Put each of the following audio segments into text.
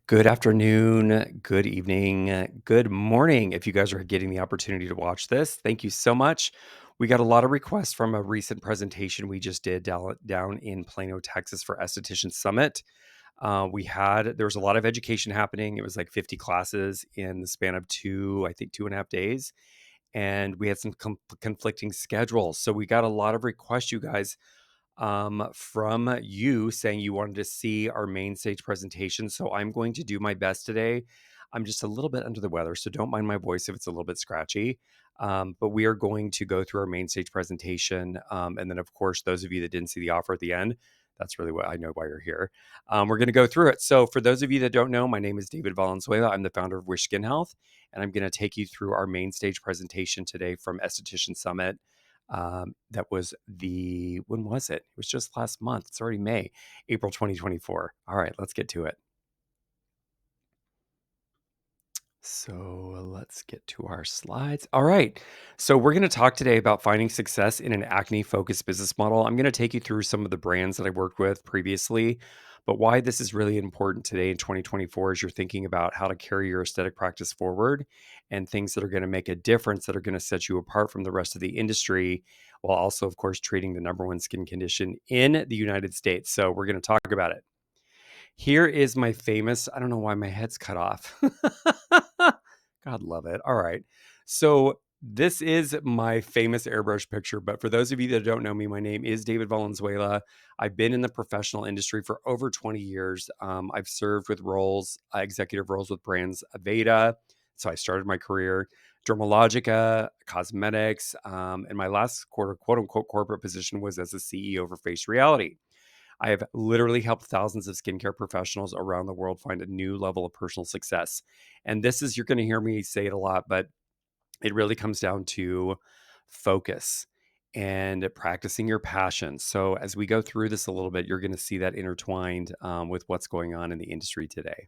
Good afternoon, good evening, good morning. If you guys are getting the opportunity to watch this, thank you so much. We got a lot of requests from a recent presentation we just did down in Plano, Texas for Esthetician Summit. There was a lot of education happening. It was like 50 classes in the span of I think 2.5 days. And we had some conflicting schedules. So we got a lot of requests, you guys, from you saying you wanted to see our main stage presentation. So I'm going to do my best today. I'm just a little bit under the weather, so don't mind my voice if it's a little bit scratchy. But we are going to go through our main stage presentation. And then, of course, those of you that didn't see the offer at the end, that's really what I know why you're here. We're going to go through it. So for those of you that don't know, my name is David Valenzuela. I'm the founder of Wish Skin Health, and I'm going to take you through our main stage presentation today from Esthetician Summit. That was when was it? It was just last month. It's already May, April 2024. All right, let's get to it. So let's get to our slides. All right. So we're going to talk today about finding success in an acne-focused business model. I'm going to take you through some of the brands that I worked with previously, but why this is really important today in 2024 as you're thinking about how to carry your aesthetic practice forward and things that are going to make a difference that are going to set you apart from the rest of the industry, while also, of course, treating the number one skin condition in the United States. So we're going to talk about it. Here is my famous, I don't know why my head's cut off. God love it. All right. So this is my famous airbrush picture. But for those of you that don't know me, my name is David Valenzuela. I've been in the professional industry for over 20 years. I've served with executive roles with brands Aeda. So I started my career, Dermalogica, cosmetics. And my last quote unquote corporate position was as a CEO for Face Reality. I have literally helped thousands of skincare professionals around the world find a new level of personal success. And you're going to hear me say it a lot, but it really comes down to focus and practicing your passion. So, as we go through this a little bit, you're going to see that intertwined with what's going on in the industry today.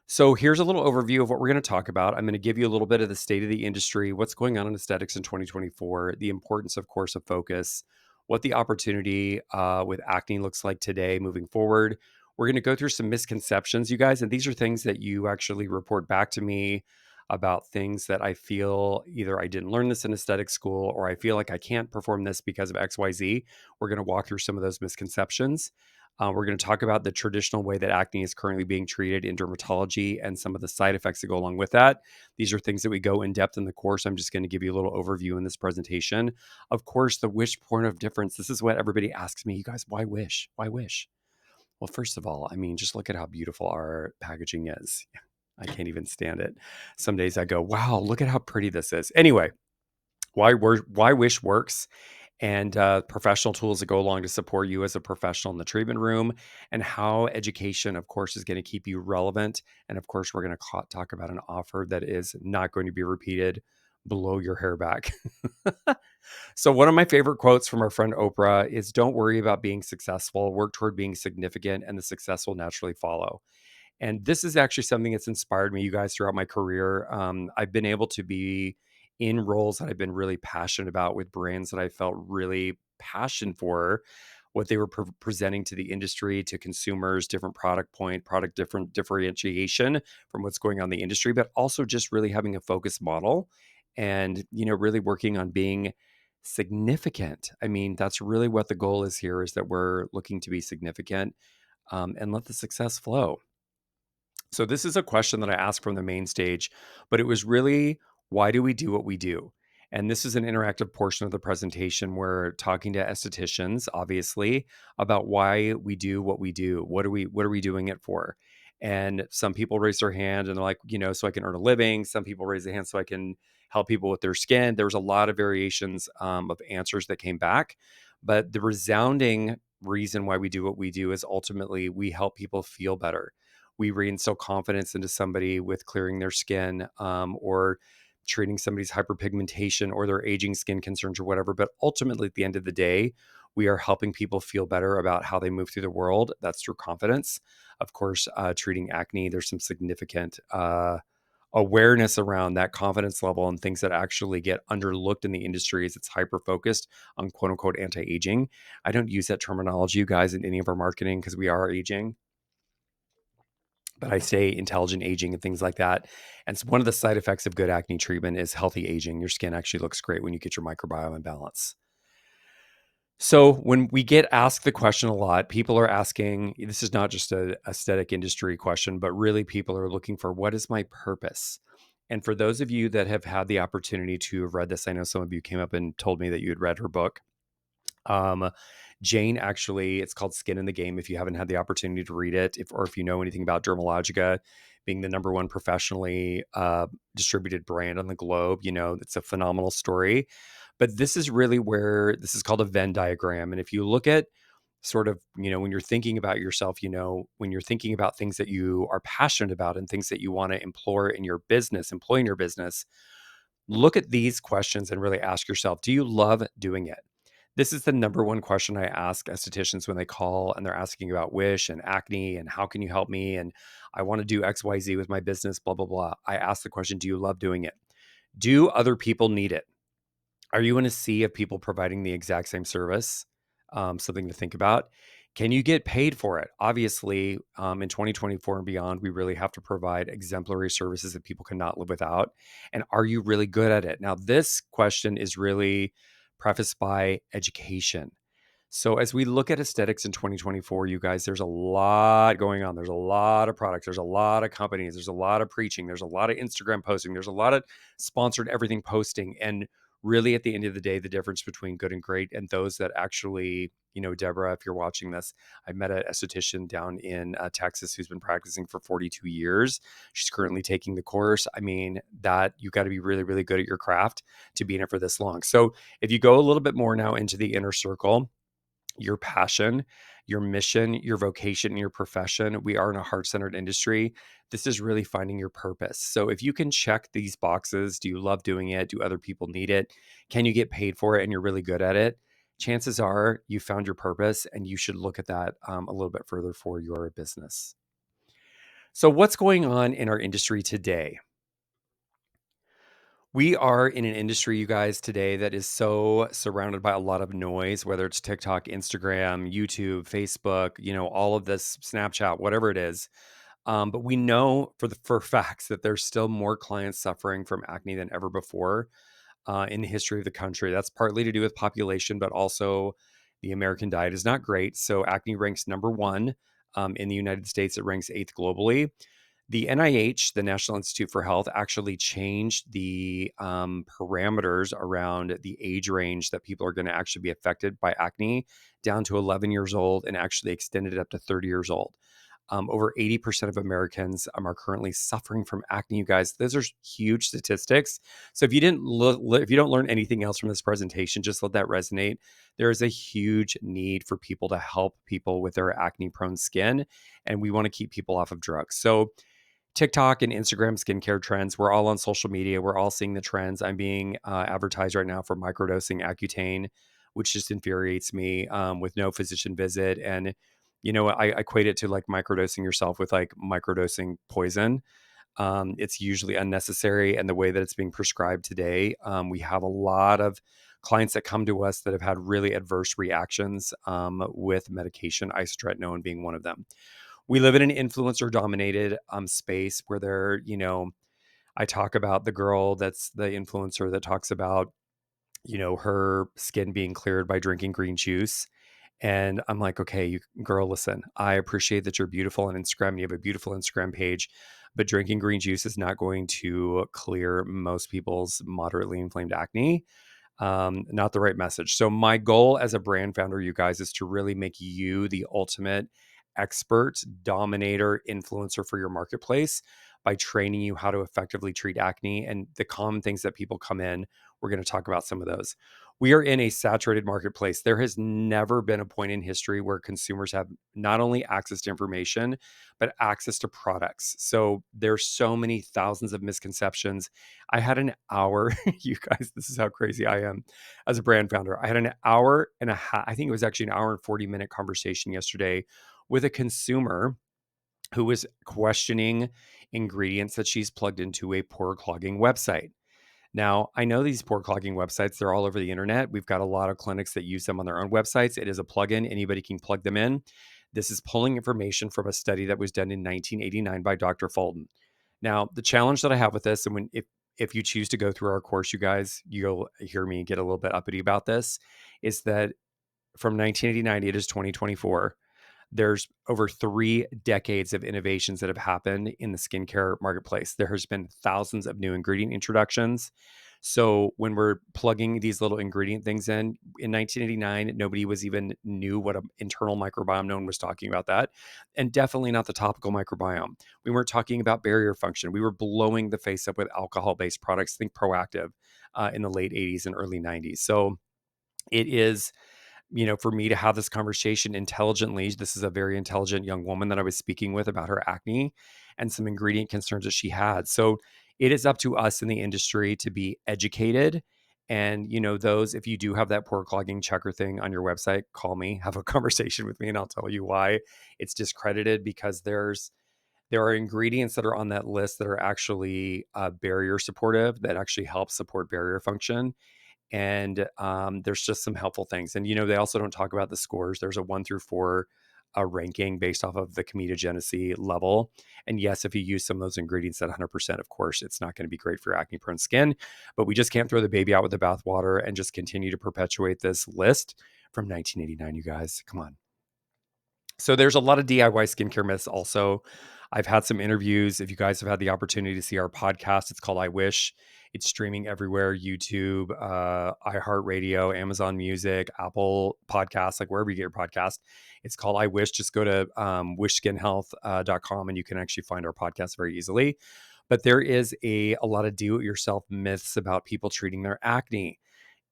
So, here's a little overview of what we're going to talk about. I'm going to give you a little bit of the state of the industry, what's going on in aesthetics in 2024, the importance, of course, of focus, what the opportunity with acne looks like today moving forward. We're going to go through some misconceptions, you guys, and these are things that you actually report back to me about things that I feel either I didn't learn this in aesthetic school or I feel like I can't perform this because of XYZ. We're going to walk through some of those misconceptions. We're going to talk about the traditional way that acne is currently being treated in dermatology and some of the side effects that go along with that. These are things that we go in depth in the course. I'm just going to give you a little overview in this presentation. Of course, the wish point of difference. This is what everybody asks me. You guys, why wish? Why wish? Well, first of all, I mean, just look at how beautiful our packaging is. I can't even stand it. Some days I go, wow, look at how pretty this is. Anyway, why wish works and professional tools that go along to support you as a professional in the treatment room, and how education, of course, is going to keep you relevant. And of course, we're going to talk about an offer that is not going to be repeated. Blow your hair back. So, one of my favorite quotes from our friend Oprah is, "Don't worry about being successful, work toward being significant, and the success will naturally follow." And this is actually something that's inspired me, you guys, throughout my career. I've been able to be in roles that I've been really passionate about with brands that I felt really passion for what they were presenting to the industry, to consumers, different different differentiation from what's going on in the industry, but also just really having a focused model and, really working on being significant. I mean, that's really what the goal is here, is that we're looking to be significant, and let the success flow. So this is a question that I asked from the main stage, but it was really, why do we do what we do? And this is an interactive portion of the presentation. We're talking to estheticians, obviously, about why we do what we do. What are we doing it for? And some people raise their hand and they're like, so I can earn a living. Some people raise their hand so I can help people with their skin. There was a lot of variations of answers that came back, but the resounding reason why we do what we do is ultimately we help people feel better. We reinstill confidence into somebody with clearing their skin, or treating somebody's hyperpigmentation or their aging skin concerns or whatever. But ultimately, at the end of the day, we are helping people feel better about how they move through the world. That's through confidence. Of course, treating acne, there's some significant awareness around that confidence level and things that actually get underlooked in the industry as it's hyper focused on quote unquote anti-aging. I don't use that terminology, you guys, in any of our marketing because we are aging. but I say intelligent aging and things like that. And so one of the side effects of good acne treatment is healthy aging. Your skin actually looks great when you get your microbiome in balance. So when we get asked the question a lot, people are asking, this is not just a aesthetic industry question, but really people are looking for, what is my purpose? And for those of you that have had the opportunity to have read this, I know some of you came up and told me that you had read her book. Um, Jane actually, it's called Skin in the Game. If you haven't had the opportunity to read it, or if you know anything about Dermalogica being the number one professionally distributed brand on the globe, it's a phenomenal story. But this is really where this is called a Venn diagram. And if you look at sort of, when you're thinking about yourself, when you're thinking about things that you are passionate about and things that you want to employ in your business, look at these questions and really ask yourself, do you love doing it? This is the number one question I ask estheticians when they call and they're asking about Wish and acne and how can you help me? And I want to do XYZ with my business, blah, blah, blah. I ask the question, do you love doing it? Do other people need it? Are you in a sea of people providing the exact same service? Something to think about. Can you get paid for it? Obviously, in 2024 and beyond, we really have to provide exemplary services that people cannot live without. And are you really good at it? Now, this question is really prefaced by education. So as we look at aesthetics in 2024, you guys, there's a lot going on. There's a lot of products. There's a lot of companies. There's a lot of preaching. There's a lot of Instagram posting. There's a lot of sponsored everything posting. And really, at the end of the day, the difference between good and great and those that actually, Deborah, if you're watching this, I met an esthetician down in Texas who's been practicing for 42 years. She's currently taking the course. I mean, that you got to be really, really good at your craft to be in it for this long. So if you go a little bit more now into the inner circle, your passion, your mission, your vocation, and your profession. We are in a heart-centered industry. This is really finding your purpose. So if you can check these boxes, do you love doing it? Do other people need it? Can you get paid for it and you're really good at it? Chances are you found your purpose and you should look at that a little bit further for your business. So what's going on in our industry today? We are in an industry, you guys, today that is so surrounded by a lot of noise, whether it's TikTok, Instagram, YouTube, Facebook, all of this, Snapchat, whatever it is. But we know for facts that there's still more clients suffering from acne than ever before in the history of the country. That's partly to do with population, but also the American diet is not great. So acne ranks number one in the United States. It ranks eighth globally. The NIH, the National Institute for Health, actually changed the parameters around the age range that people are going to actually be affected by acne down to 11 years old and actually extended it up to 30 years old. Over 80% of Americans are currently suffering from acne. You guys, those are huge statistics. So if you if you don't learn anything else from this presentation, just let that resonate. There is a huge need for people to help people with their acne-prone skin, and we want to keep people off of drugs. So TikTok and Instagram skincare trends. We're all on social media. We're all seeing the trends. I'm being advertised right now for microdosing Accutane, which just infuriates me with no physician visit. And, I equate it to like microdosing yourself with like microdosing poison. It's usually unnecessary. And the way that it's being prescribed today, we have a lot of clients that come to us that have had really adverse reactions with medication, isotretinoin being one of them. We live in an influencer dominated space where I talk about the girl that's the influencer that talks about, her skin being cleared by drinking green juice. And I'm like, okay, you girl, listen, I appreciate that you're beautiful on Instagram. You have a beautiful Instagram page, but drinking green juice is not going to clear most people's moderately inflamed acne. Not the right message. So my goal as a brand founder, you guys, is to really make you the ultimate expert, dominator, influencer for your marketplace by training you how to effectively treat acne and the common things that people come in. We're going to talk about some of those. We are in a saturated marketplace. There has never been a point in history where consumers have not only access to information, but access to products. So there's so many thousands of misconceptions. I had an hour, you guys, this is how crazy I am as a brand founder. I had an hour and a half, I think it was actually an hour and 40-minute conversation yesterday with a consumer who was questioning ingredients that she's plugged into a pore clogging website. Now, I know these pore clogging websites, they're all over the internet. We've got a lot of clinics that use them on their own websites. It is a plugin. Anybody can plug them in. This is pulling information from a study that was done in 1989 by Dr. Fulton. Now, the challenge that I have with this, and if you choose to go through our course, you guys, you'll hear me get a little bit uppity about this, is that from 1989, it is 2024. There's over 3 decades of innovations that have happened in the skincare marketplace. There has been thousands of new ingredient introductions. So when we're plugging these little ingredient things in 1989, nobody was even knew what an internal microbiome. No one was talking about that. And definitely not the topical microbiome. We weren't talking about barrier function. We were blowing the face up with alcohol-based products. Think Proactive in the late 80s and early 90s. So it is, for me to have this conversation intelligently. This is a very intelligent young woman that I was speaking with about her acne and some ingredient concerns that she had. So it is up to us in the industry to be educated. And, if you do have that pore clogging checker thing on your website, call me, have a conversation with me, and I'll tell you why it's discredited, because there are ingredients that are on that list that are actually barrier supportive, that actually help support barrier function. And there's just some helpful things. And they also don't talk about the scores. There's a 1 through 4 ranking based off of the comedogenicy level. And yes, if you use some of those ingredients at 100%, of course, it's not going to be great for your acne prone skin. But we just can't throw the baby out with the bathwater and just continue to perpetuate this list from 1989. You guys, come on. So there's a lot of DIY skincare myths also. I've had some interviews. If you guys have had the opportunity to see our podcast, it's called I Wish. It's streaming everywhere: YouTube, iHeartRadio, Amazon Music, Apple Podcasts, like wherever you get your podcast. It's called I Wish. Just go to wishskinhealth.com and you can actually find our podcast very easily. But there is a lot of do-it-yourself myths about people treating their acne.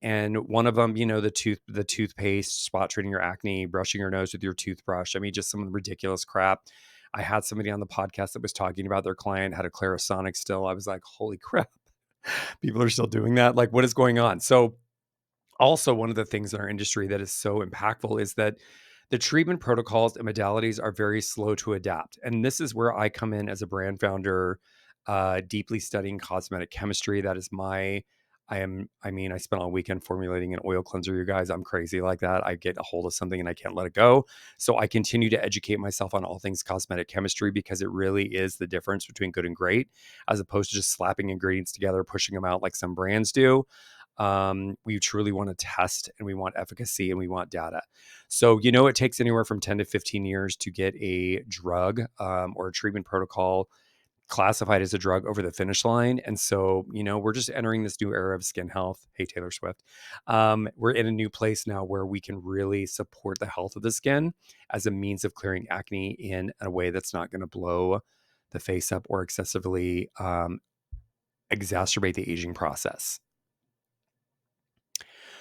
And one of them, the toothpaste, spot treating your acne, brushing your nose with your toothbrush. I mean, just some ridiculous crap. I had somebody on the podcast that was talking about their client had a Clarisonic still. I was like, holy crap, people are still doing that. Like, what is going on? So also, one of the things in our industry that is so impactful is that the treatment protocols and modalities are very slow to adapt. And this is where I come in as a brand founder, deeply studying cosmetic chemistry. That is I spent all weekend formulating an oil cleanser, you guys. I'm crazy like that. I get a hold of something and I can't let it go. So I continue to educate myself on all things cosmetic chemistry, because it really is the difference between good and great, as opposed to just slapping ingredients together, pushing them out like some brands do. We truly want to test, and we want efficacy, and we want data. So, it takes anywhere from 10 to 15 years to get a drug or a treatment protocol classified as a drug over the finish line. And so, we're just entering this new era of skin health. Hey, Taylor Swift. We're in a new place now where we can really support the health of the skin as a means of clearing acne in a way that's not going to blow the face up or excessively exacerbate the aging process.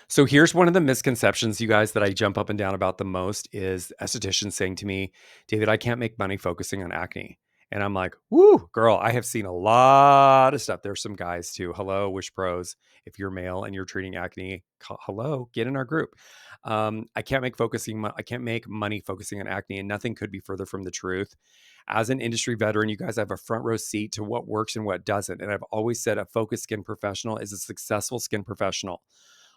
So here's one of the misconceptions, you guys, that I jump up and down about the most is estheticians saying to me, David, I can't make money focusing on acne. And I'm like, woo, girl, I have seen a lot of stuff. There's some guys too. Hello, Wish Pros. If you're male and you're treating acne, hello, get in our group. I can't make money focusing on acne, and nothing could be further from the truth. As an industry veteran, you guys have a front row seat to what works and what doesn't. And I've always said a focused skin professional is a successful skin professional.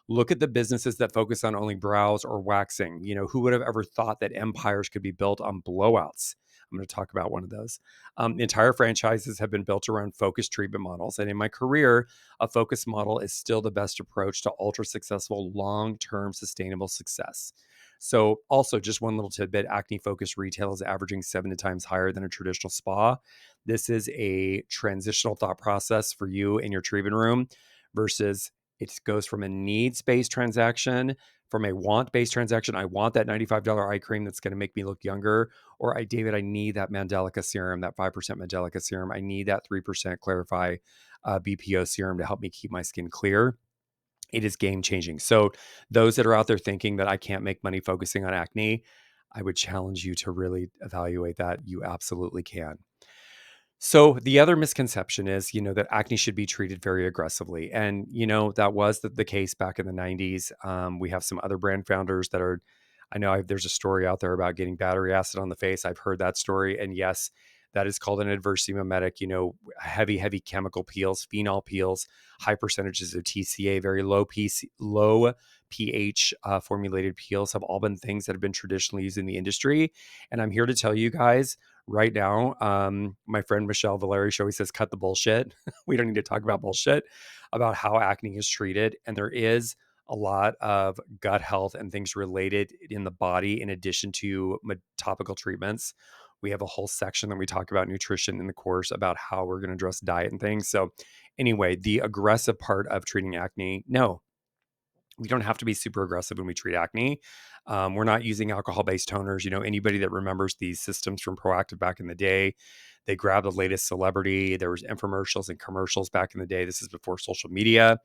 Look at the businesses that focus on only brows or waxing. Who would have ever thought that empires could be built on blowouts? I'm going to talk about one of those. Entire franchises have been built around focused treatment models. And in my career, a focused model is still the best approach to ultra successful, long-term sustainable success. So also, just one little tidbit, acne focused retail is averaging 7 times higher than a traditional spa. This is a transitional thought process for you in your treatment room versus it goes from a needs-based transaction, from a want-based transaction. I want that $95 eye cream that's going to make me look younger. Or David, I need that Mandelica serum, that 5% Mandelica serum. I need that 3% Clarify BPO serum to help me keep my skin clear. It is game-changing. So those that are out there thinking that I can't make money focusing on acne, I would challenge you to really evaluate that. You absolutely can. So the other misconception is, that acne should be treated very aggressively. And, that was the case back in the 90s. We have some other brand founders that are, there's a story out there about getting battery acid on the face. I've heard that story. And yes, That is called an adverse emetic, heavy chemical peels, phenol peels, high percentages of TCA, very low pH formulated peels have all been things that have been traditionally used in the industry. And I'm here to tell you guys right now, my friend Michelle Valeri, she always says, cut the bullshit. We don't need to talk about bullshit about how acne is treated. And there is a lot of gut health and things related in the body in addition to topical treatments. We have a whole section that we talk about nutrition in the course about how we're going to address diet and things. So anyway, the aggressive part of treating acne, no, we don't have to be super aggressive when we treat acne. We're not using alcohol-based toners. Anybody that remembers these systems from Proactive back in the day, they grabbed the latest celebrity. There was infomercials and commercials back in the day. This is before social media.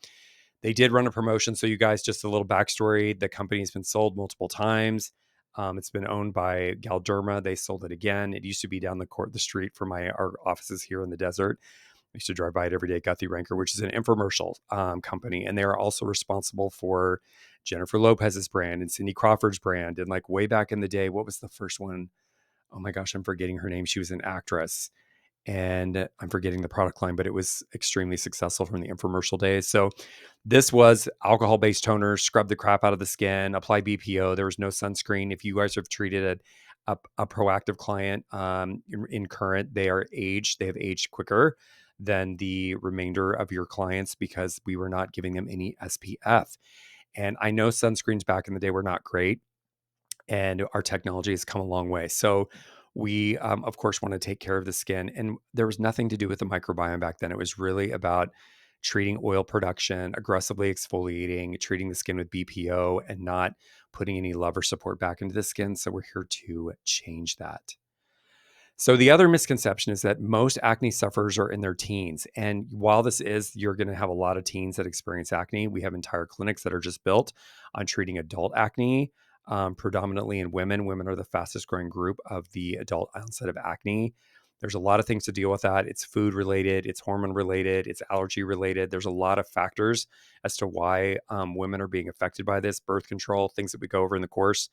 They did run a promotion. So you guys, just a little backstory. The company has been sold multiple times. It's been owned by Galderma. They sold it again. It used to be down the street from our offices here in the desert. I used to drive by it every day at Guthrie Ranker, which is an infomercial company. And they are also responsible for Jennifer Lopez's brand and Cindy Crawford's brand. And like way back in the day, what was the first one? Oh my gosh, I'm forgetting her name. She was an actress and I'm forgetting the product line, but it was extremely successful from the infomercial days. So this was alcohol-based toner, scrub the crap out of the skin, apply BPO. There was no sunscreen. If you guys have treated a Proactive client in current, they have aged quicker than the remainder of your clients because we were not giving them any SPF. And I know sunscreens back in the day were not great, and our technology has come a long way. So we, of course, want to take care of the skin. And there was nothing to do with the microbiome back then. It was really about treating oil production, aggressively exfoliating, treating the skin with BPO, and not putting any love or support back into the skin. So we're here to change that. So the other misconception is that most acne sufferers are in their teens. And while you're going to have a lot of teens that experience acne. We have entire clinics that are just built on treating adult acne, predominantly in women. Women are the fastest growing group of the adult onset of acne. There's a lot of things to deal with that. It's food related, it's hormone related, it's allergy related. There's a lot of factors as to why women are being affected by this. Birth control, things that we go over in the course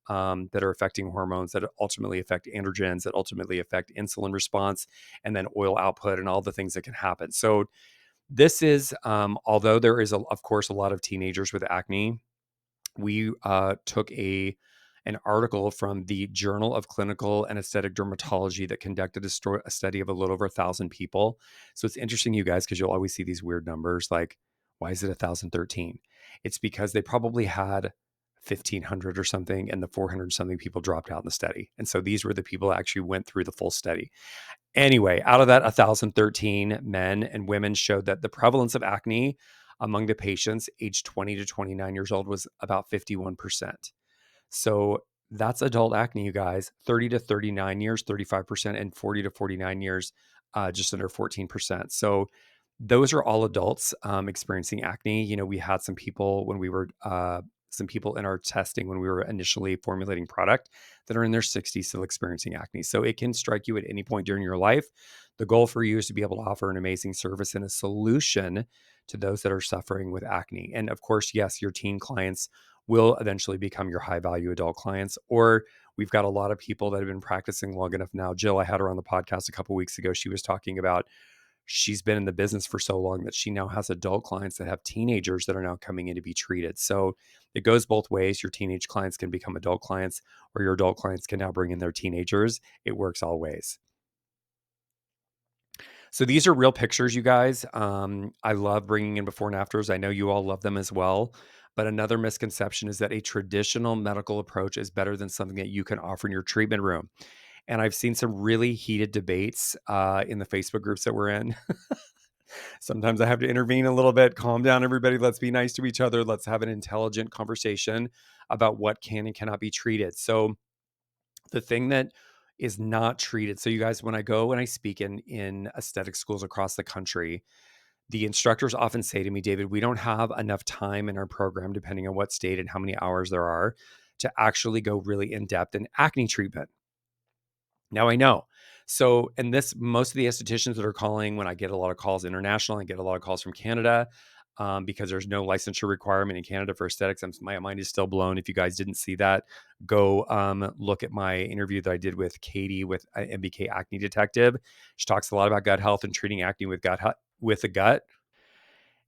that are affecting hormones, that ultimately affect androgens, that ultimately affect insulin response, and then oil output and all the things that can happen. So this is, although there is, of course, a lot of teenagers with acne, we took an article from the Journal of Clinical and Aesthetic Dermatology that conducted a study of a little over 1,000 people. So it's interesting, you guys, because you'll always see these weird numbers like, why is it 1,013? It's because they probably had 1,500 or something, and the 400 something people dropped out in the study. And so these were the people that actually went through the full study. Anyway, out of that, 1,013 men and women showed that the prevalence of acne among the patients aged 20 to 29 years old was about 51%. So that's adult acne, you guys. 30 to 39 years, 35%, and 40 to 49 years, just under 14%. So those are all adults experiencing acne. We had some people some people in our testing when we were initially formulating product that are in their 60s still experiencing acne. So it can strike you at any point during your life. The goal for you is to be able to offer an amazing service and a solution to those that are suffering with acne. And of course, yes, your teen clients will eventually become your high value adult clients. Or we've got a lot of people that have been practicing long enough now. Jill, I had her on the podcast a couple of weeks ago. She was talking about she's been in the business for so long that she now has adult clients that have teenagers that are now coming in to be treated. So it goes both ways. Your teenage clients can become adult clients, or your adult clients can now bring in their teenagers. It works all ways. So these are real pictures, you guys. I love bringing in before and afters. I know you all love them as well. But another misconception is that a traditional medical approach is better than something that you can offer in your treatment room. And I've seen some really heated debates in the Facebook groups that we're in. Sometimes I have to intervene a little bit, calm down, everybody. Let's be nice to each other. Let's have an intelligent conversation about what can and cannot be treated. So the thing that is not treated. So you guys, when I go and I speak in aesthetic schools across the country, the instructors often say to me, David, we don't have enough time in our program, depending on what state and how many hours there are, to actually go really in depth in acne treatment. Now I know. So, and this, most of the estheticians that are calling, when I get a lot of calls international, I get a lot of calls from Canada. because there's no licensure requirement in Canada for aesthetics. My mind is still blown. If you guys didn't see that, go look at my interview that I did with Katie with MBK Acne Detective. She talks a lot about gut health and treating acne with the gut.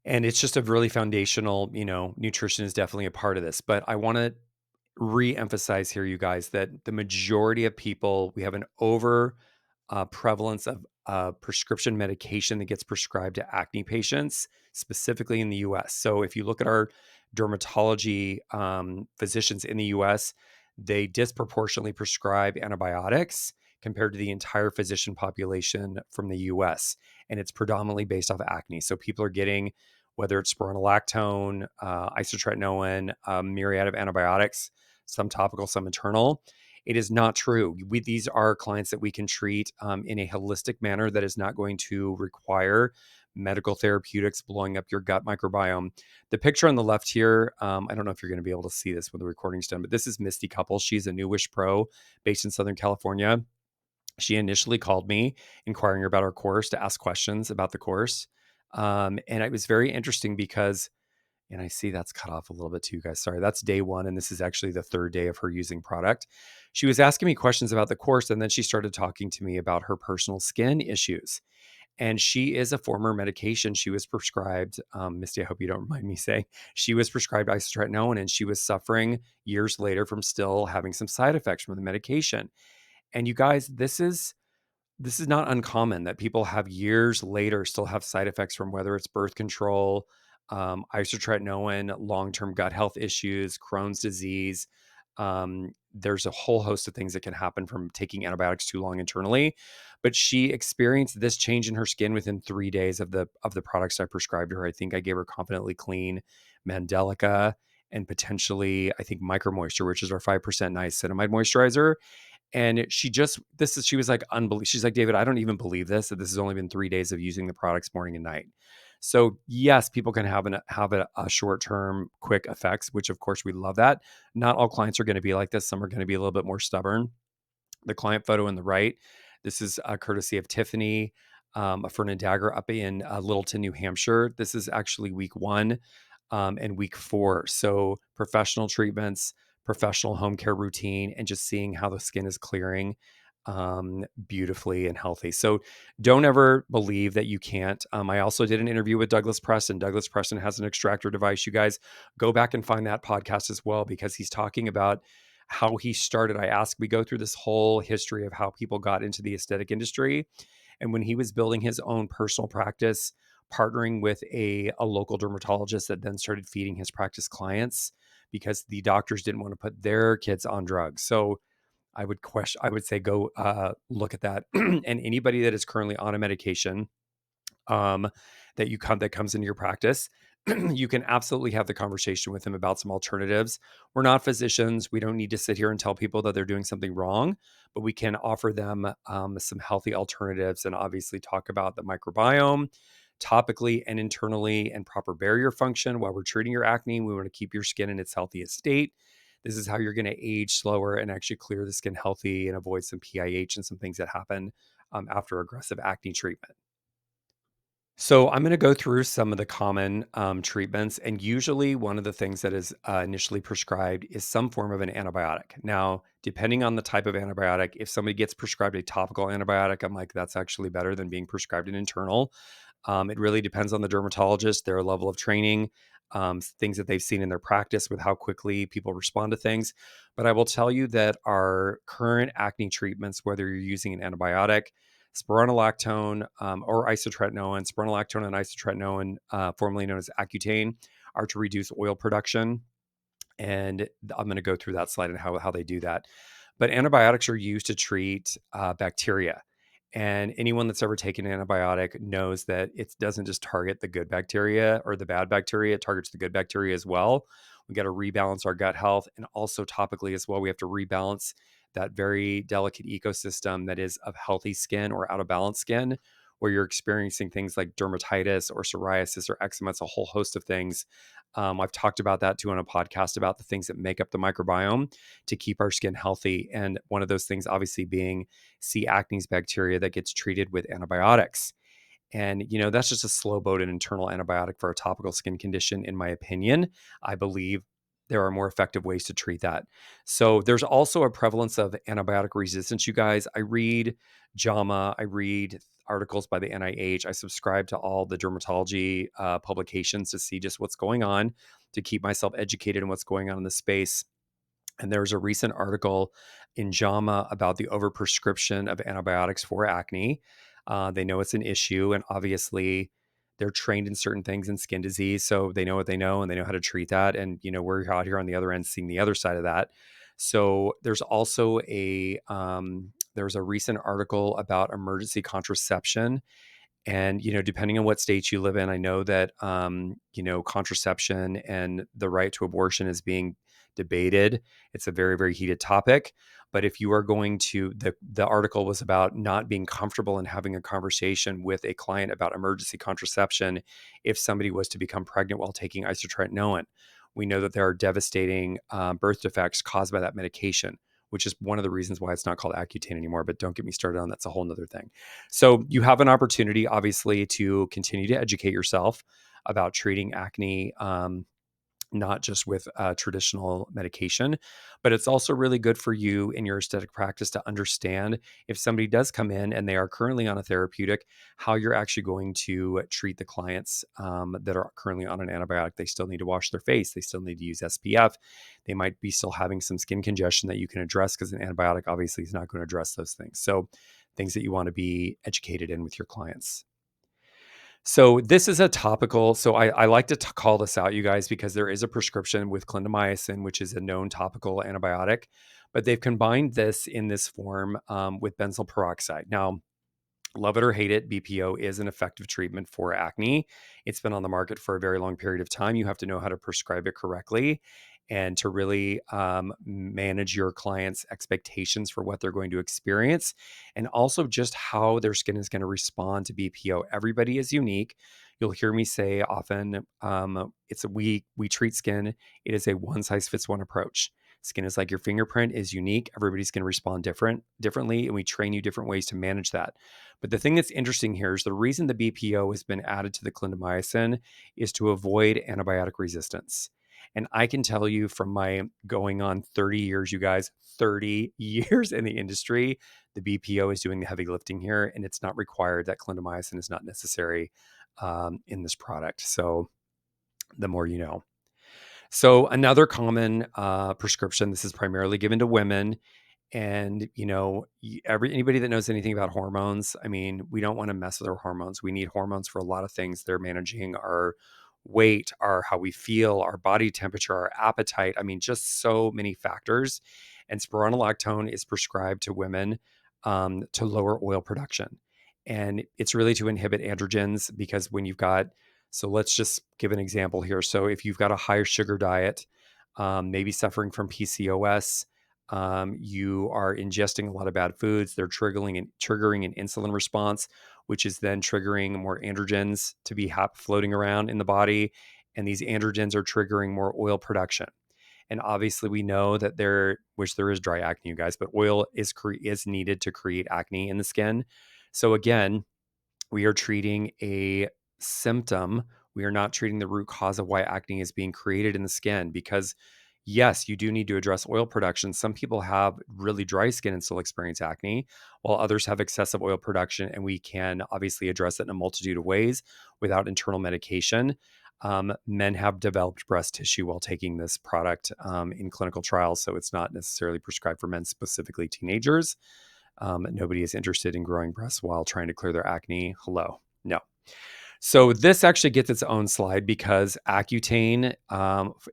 And it's just a really foundational, nutrition is definitely a part of this. But I want to re-emphasize here, you guys, that the majority of people, we have an over prevalence of prescription medication that gets prescribed to acne patients, specifically in the US. So if you look at our dermatology physicians in the US, they disproportionately prescribe antibiotics compared to the entire physician population from the US. And it's predominantly based off acne. So people are getting, whether it's spironolactone, isotretinoin, a myriad of antibiotics, some topical, some internal. It is not true. These are clients that we can treat in a holistic manner that is not going to require medical therapeutics blowing up your gut microbiome. The picture on the left here, I don't know if you're going to be able to see this when the recording's done, but this is Misty Couple. She's a newish pro based in Southern California. She initially called me inquiring about our course to ask questions about the course. And it was very interesting because, and I see that's cut off a little bit too, guys. Sorry, that's day one. And this is actually the third day of her using product. She was asking me questions about the course. And then she started talking to me about her personal skin issues. And she is a former medication. She was prescribed, Misty, I hope you don't mind me saying, she was prescribed isotretinoin and she was suffering years later from still having some side effects from the medication. And you guys, this is not uncommon that people have years later still have side effects from whether it's birth control, isotretinoin, long-term gut health issues, Crohn's disease. There's a whole host of things that can happen from taking antibiotics too long internally. But she experienced this change in her skin within 3 days of the products I prescribed her. I think I gave her Confidently Clean, Mandelica, and potentially I think Micro Moisture, which is our 5% niacinamide moisturizer. And she was like, unbelievable. She's like, David, I don't even believe that this has only been 3 days of using the products morning and night. So yes, people can have a short-term quick effects, which of course we love that. Not all clients are going to be like this. Some are going to be a little bit more stubborn. The client photo on the right, this is courtesy of Tiffany, a Fern and Dagger up in Littleton, New Hampshire. This is actually week 1 and week 4. So professional treatments, professional home care routine, and just seeing how the skin is clearing beautifully and healthy. So don't ever believe that you can't. I also did an interview with Douglas Preston. Douglas Preston has an extractor device. You guys go back and find that podcast as well, because he's talking about how he started. We go through this whole history of how people got into the aesthetic industry. And when he was building his own personal practice, partnering with a local dermatologist that then started feeding his practice clients because the doctors didn't want to put their kids on drugs. So I would say go look at that. And anybody that is currently on a medication um, that comes into your practice, you can absolutely have the conversation with them about some alternatives. We're not physicians. We don't need to sit here and tell people that they're doing something wrong, but we can offer them some healthy alternatives and obviously talk about the microbiome topically and internally and proper barrier function while we're treating your acne. We want to keep your skin in its healthiest state. This is how you're going to age slower and actually clear the skin healthy and avoid some PIH and some things that happen after aggressive acne treatment. So I'm going to go through some of the common treatments, and usually one of the things that is initially prescribed is some form of an antibiotic. Now, depending on the type of antibiotic, if somebody gets prescribed a topical antibiotic, I'm like, that's actually better than being prescribed an internal. It really depends on the dermatologist, their level of training, things that they've seen in their practice with how quickly people respond to things. But I will tell you that our current acne treatments, whether you're using an antibiotic, spironolactone or isotretinoin, spironolactone and isotretinoin, formerly known as Accutane, are to reduce oil production. And I'm going to go through that slide and how they do that. But antibiotics are used to treat bacteria. And anyone that's ever taken an antibiotic knows that it doesn't just target the good bacteria or the bad bacteria, it targets the good bacteria as well. We got to rebalance our gut health, and also topically as well. We have to rebalance that very delicate ecosystem that is of healthy skin or out of balance skin, where you're experiencing things like dermatitis or psoriasis or eczema. It's a whole host of things. I've talked about that too on a podcast about the things that make up the microbiome to keep our skin healthy. And one of those things, obviously, being C. acnes bacteria that gets treated with antibiotics. And, that's just a slow boat and internal antibiotic for a topical skin condition, in my opinion. I believe there are more effective ways to treat that. So there's also a prevalence of antibiotic resistance, you guys. I read JAMA, I read articles by the NIH. I subscribe to all the dermatology publications to see just what's going on, to keep myself educated in what's going on in the space. And there was a recent article in JAMA about the overprescription of antibiotics for acne. They know it's an issue, and obviously, they're trained in certain things in skin disease, so they know what they know and they know how to treat that. And we're out here on the other end seeing the other side of that. So there's also there was a recent article about emergency contraception, and, depending on what state you live in, I know that, contraception and the right to abortion is being debated. It's a very, very heated topic. But if you are going to, the article was about not being comfortable in having a conversation with a client about emergency contraception if somebody was to become pregnant while taking isotretinoin. We know that there are devastating birth defects caused by that medication, which is one of the reasons why it's not called Accutane anymore. But don't get me started on that's a whole nother thing. So you have an opportunity, obviously, to continue to educate yourself about treating acne, not just with traditional medication, but it's also really good for you in your aesthetic practice to understand if somebody does come in and they are currently on a therapeutic, how you're actually going to treat the clients that are currently on an antibiotic. They still need to wash their face. They still need to use SPF. They might be still having some skin congestion that you can address, because an antibiotic obviously is not going to address those things. So things that you want to be educated in with your clients. So this is a topical. So I like to call this out, you guys, because there is a prescription with clindamycin, which is a known topical antibiotic, but they've combined this in this form with benzoyl peroxide. Now, love it or hate it, BPO is an effective treatment for acne. It's been on the market for a very long period of time. You have to know how to prescribe it correctly and to really manage your clients' expectations for what they're going to experience, and also just how their skin is going to respond to BPO. Everybody is unique. You'll hear me say often, we treat skin. It is a one size fits one approach. Skin is like your fingerprint, is unique. Everybody's going to respond differently, and we train you different ways to manage that. But the thing that's interesting here is the reason the BPO has been added to the clindamycin is to avoid antibiotic resistance. And I can tell you from my going on 30 years, you guys, 30 years in the industry, the BPO is doing the heavy lifting here, and it's not required. That clindamycin is not necessary in this product. So the more you know. So another common prescription, this is primarily given to women, and anybody that knows anything about hormones, I mean, we don't want to mess with our hormones. We need hormones for a lot of things. They're managing our weight, our how we feel, our body temperature, our appetite. I mean, just so many factors. And spironolactone is prescribed to women to lower oil production, and it's really to inhibit androgens, because when you've got, so let's just give an example here. So if you've got a higher sugar diet, maybe suffering from PCOS, you are ingesting a lot of bad foods. They're triggering an insulin response, which is then triggering more androgens to be floating around in the body. And these androgens are triggering more oil production. And obviously, we know that which there is dry acne, you guys, but oil is needed to create acne in the skin. So again, we are treating a symptom. We are not treating the root cause of why acne is being created in the skin, because yes, you do need to address oil production. Some people have really dry skin and still experience acne, while others have excessive oil production. And we can obviously address it in a multitude of ways without internal medication. Men have developed breast tissue while taking this product in clinical trials. So it's not necessarily prescribed for men, specifically teenagers. Nobody is interested in growing breasts while trying to clear their acne. Hello. No. So this actually gets its own slide, because Accutane,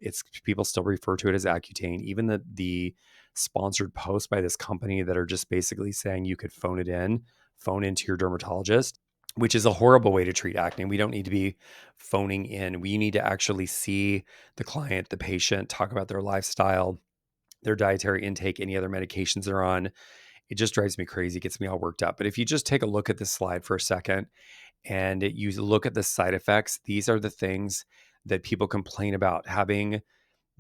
it's people still refer to it as Accutane. Even the sponsored posts by this company that are just basically saying you could phone into your dermatologist, which is a horrible way to treat acne. We don't need to be phoning in. We need to actually see the client, the patient, talk about their lifestyle, their dietary intake, any other medications they're on. It just drives me crazy, gets me all worked up. But if you just take a look at this slide for a second, and you look at the side effects, these are the things that people complain about: having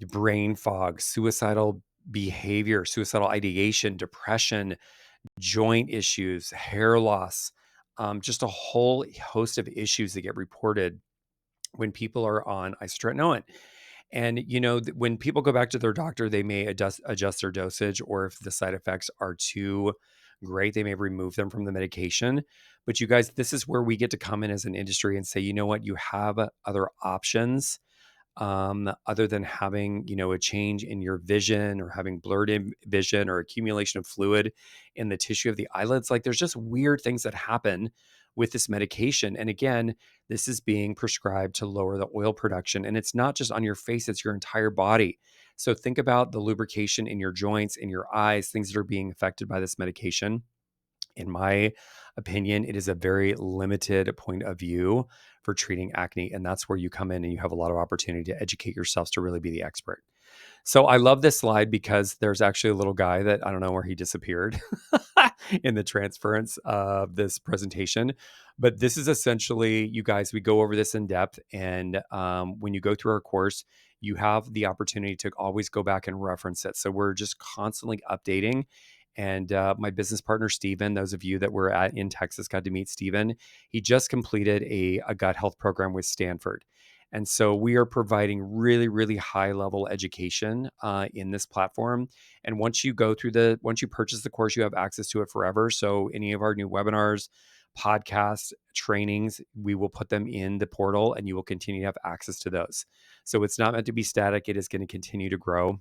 brain fog, suicidal behavior, suicidal ideation, depression, joint issues, hair loss, just a whole host of issues that get reported when people are on isotretinoin. And when people go back to their doctor, they may adjust their dosage, or if the side effects are too great, they may remove them from the medication. But you guys, this is where we get to come in as an industry and say, you know what, you have other options, other than having, a change in your vision or having blurred in vision or accumulation of fluid in the tissue of the eyelids. Like, there's just weird things that happen with this medication. And again, this is being prescribed to lower the oil production. And it's not just on your face, it's your entire body. So think about the lubrication in your joints, in your eyes, things that are being affected by this medication. In my opinion, it is a very limited point of view for treating acne. And that's where you come in and you have a lot of opportunity to educate yourselves to really be the expert. So I love this slide because there's actually a little guy that I don't know where he disappeared in the transference of this presentation. But this is essentially, you guys, we go over this in depth. And when you go through our course, you have the opportunity to always go back and reference it. So we're just constantly updating. And my business partner, Steven, those of you that were in Texas got to meet Steven. He just completed a gut health program with Stanford. And so we are providing really, really high level education in this platform. And once you purchase the course, you have access to it forever. So any of our new webinars, podcasts, trainings, we will put them in the portal and you will continue to have access to those. So it's not meant to be static. It is going to continue to grow.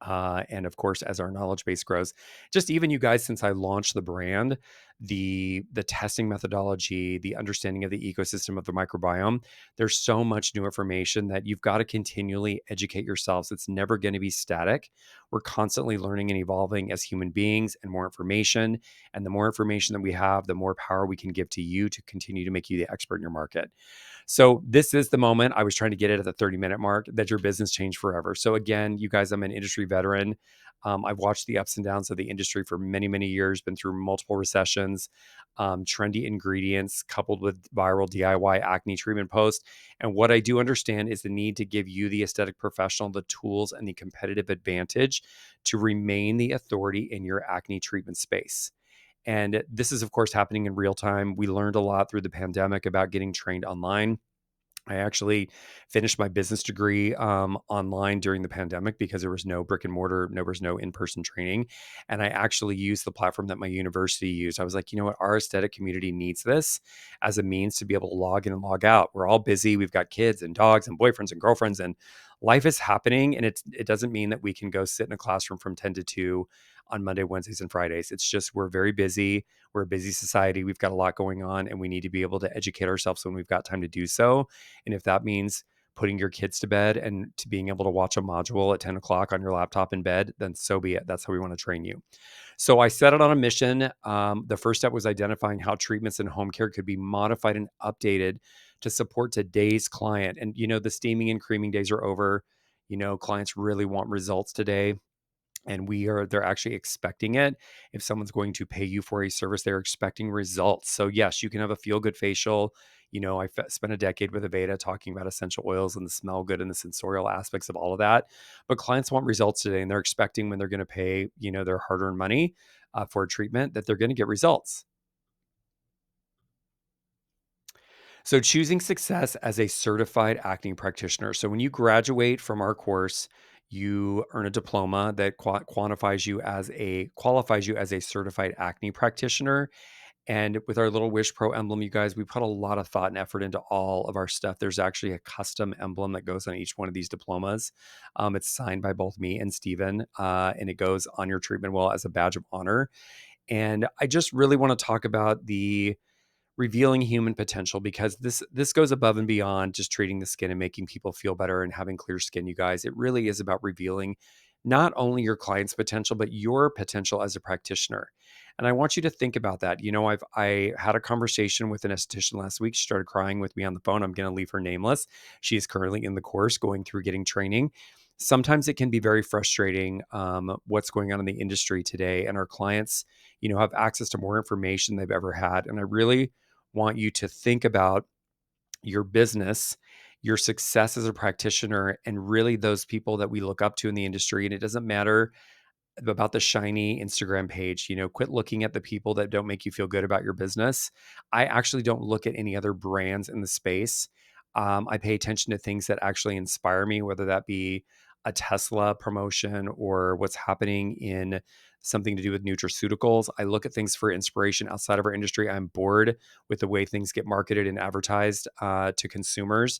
And of course, as our knowledge base grows, just even you guys, since I launched the brand, the testing methodology, the understanding of the ecosystem of the microbiome, there's so much new information that you've got to continually educate yourselves. It's never going to be static. We're constantly learning and evolving as human beings, and more information. And the more information that we have, the more power we can give to you to continue to make you the expert in your market. So this is the moment, I was trying to get it at the 30-minute mark, that your business changed forever. So again, you guys, I'm an industry veteran. I've watched the ups and downs of the industry for many, many years, been through multiple recessions, trendy ingredients coupled with viral DIY acne treatment posts. And what I do understand is the need to give you, the aesthetic professional, the tools and the competitive advantage to remain the authority in your acne treatment space. And this is, of course, happening in real time. We learned a lot through the pandemic about getting trained online. I actually finished my business degree online during the pandemic because there was no brick and mortar, there was no in-person training. And I actually used the platform that my university used. I was like, you know what, our aesthetic community needs this as a means to be able to log in and log out. We're all busy. We've got kids and dogs and boyfriends and girlfriends, and life is happening. And it doesn't mean that we can go sit in a classroom from 10 to 2 on Monday, Wednesdays, and Fridays. It's just, we're very busy. We're a busy society. We've got a lot going on, and we need to be able to educate ourselves when we've got time to do so. And if that means putting your kids to bed and to being able to watch a module at 10 o'clock on your laptop in bed, then so be it. That's how we want to train you. So I set it on a mission. The first step was identifying how treatments in home care could be modified and updated to support today's client. And, the steaming and creaming days are over. Clients really want results today, and they're actually expecting it. If someone's going to pay you for a service, they're expecting results. So yes, you can have a feel good facial. I spent a decade with Aeda talking about essential oils and the smell good and the sensorial aspects of all of that. But clients want results today, and they're expecting, when they're going to pay, their hard earned money for a treatment, that they're going to get results. So choosing success as a certified acne practitioner. So when you graduate from our course, you earn a diploma that qualifies you as a certified acne practitioner. And with our little Wish Pro emblem, you guys, we put a lot of thought and effort into all of our stuff. There's actually a custom emblem that goes on each one of these diplomas. It's signed by both me and Steven, and it goes on your treatment wall as a badge of honor. And I just really want to talk about the revealing human potential, because this goes above and beyond just treating the skin and making people feel better and having clear skin. You guys, it really is about revealing not only your client's potential, but your potential as a practitioner. And I want you to think about that. I had a conversation with an esthetician last week. She started crying with me on the phone. I'm going to leave her nameless. She is currently in the course, going through getting training. Sometimes it can be very frustrating, what's going on in the industry today, and our clients have access to more information they've ever had. And I really want you to think about your business, your success as a practitioner, and really those people that we look up to in the industry. And it doesn't matter about the shiny Instagram page. Quit looking at the people that don't make you feel good about your business. I actually don't look at any other brands in the space. I pay attention to things that actually inspire me, whether that be a Tesla promotion or what's happening in something to do with nutraceuticals. I look at things for inspiration outside of our industry. I'm bored with the way things get marketed and advertised to consumers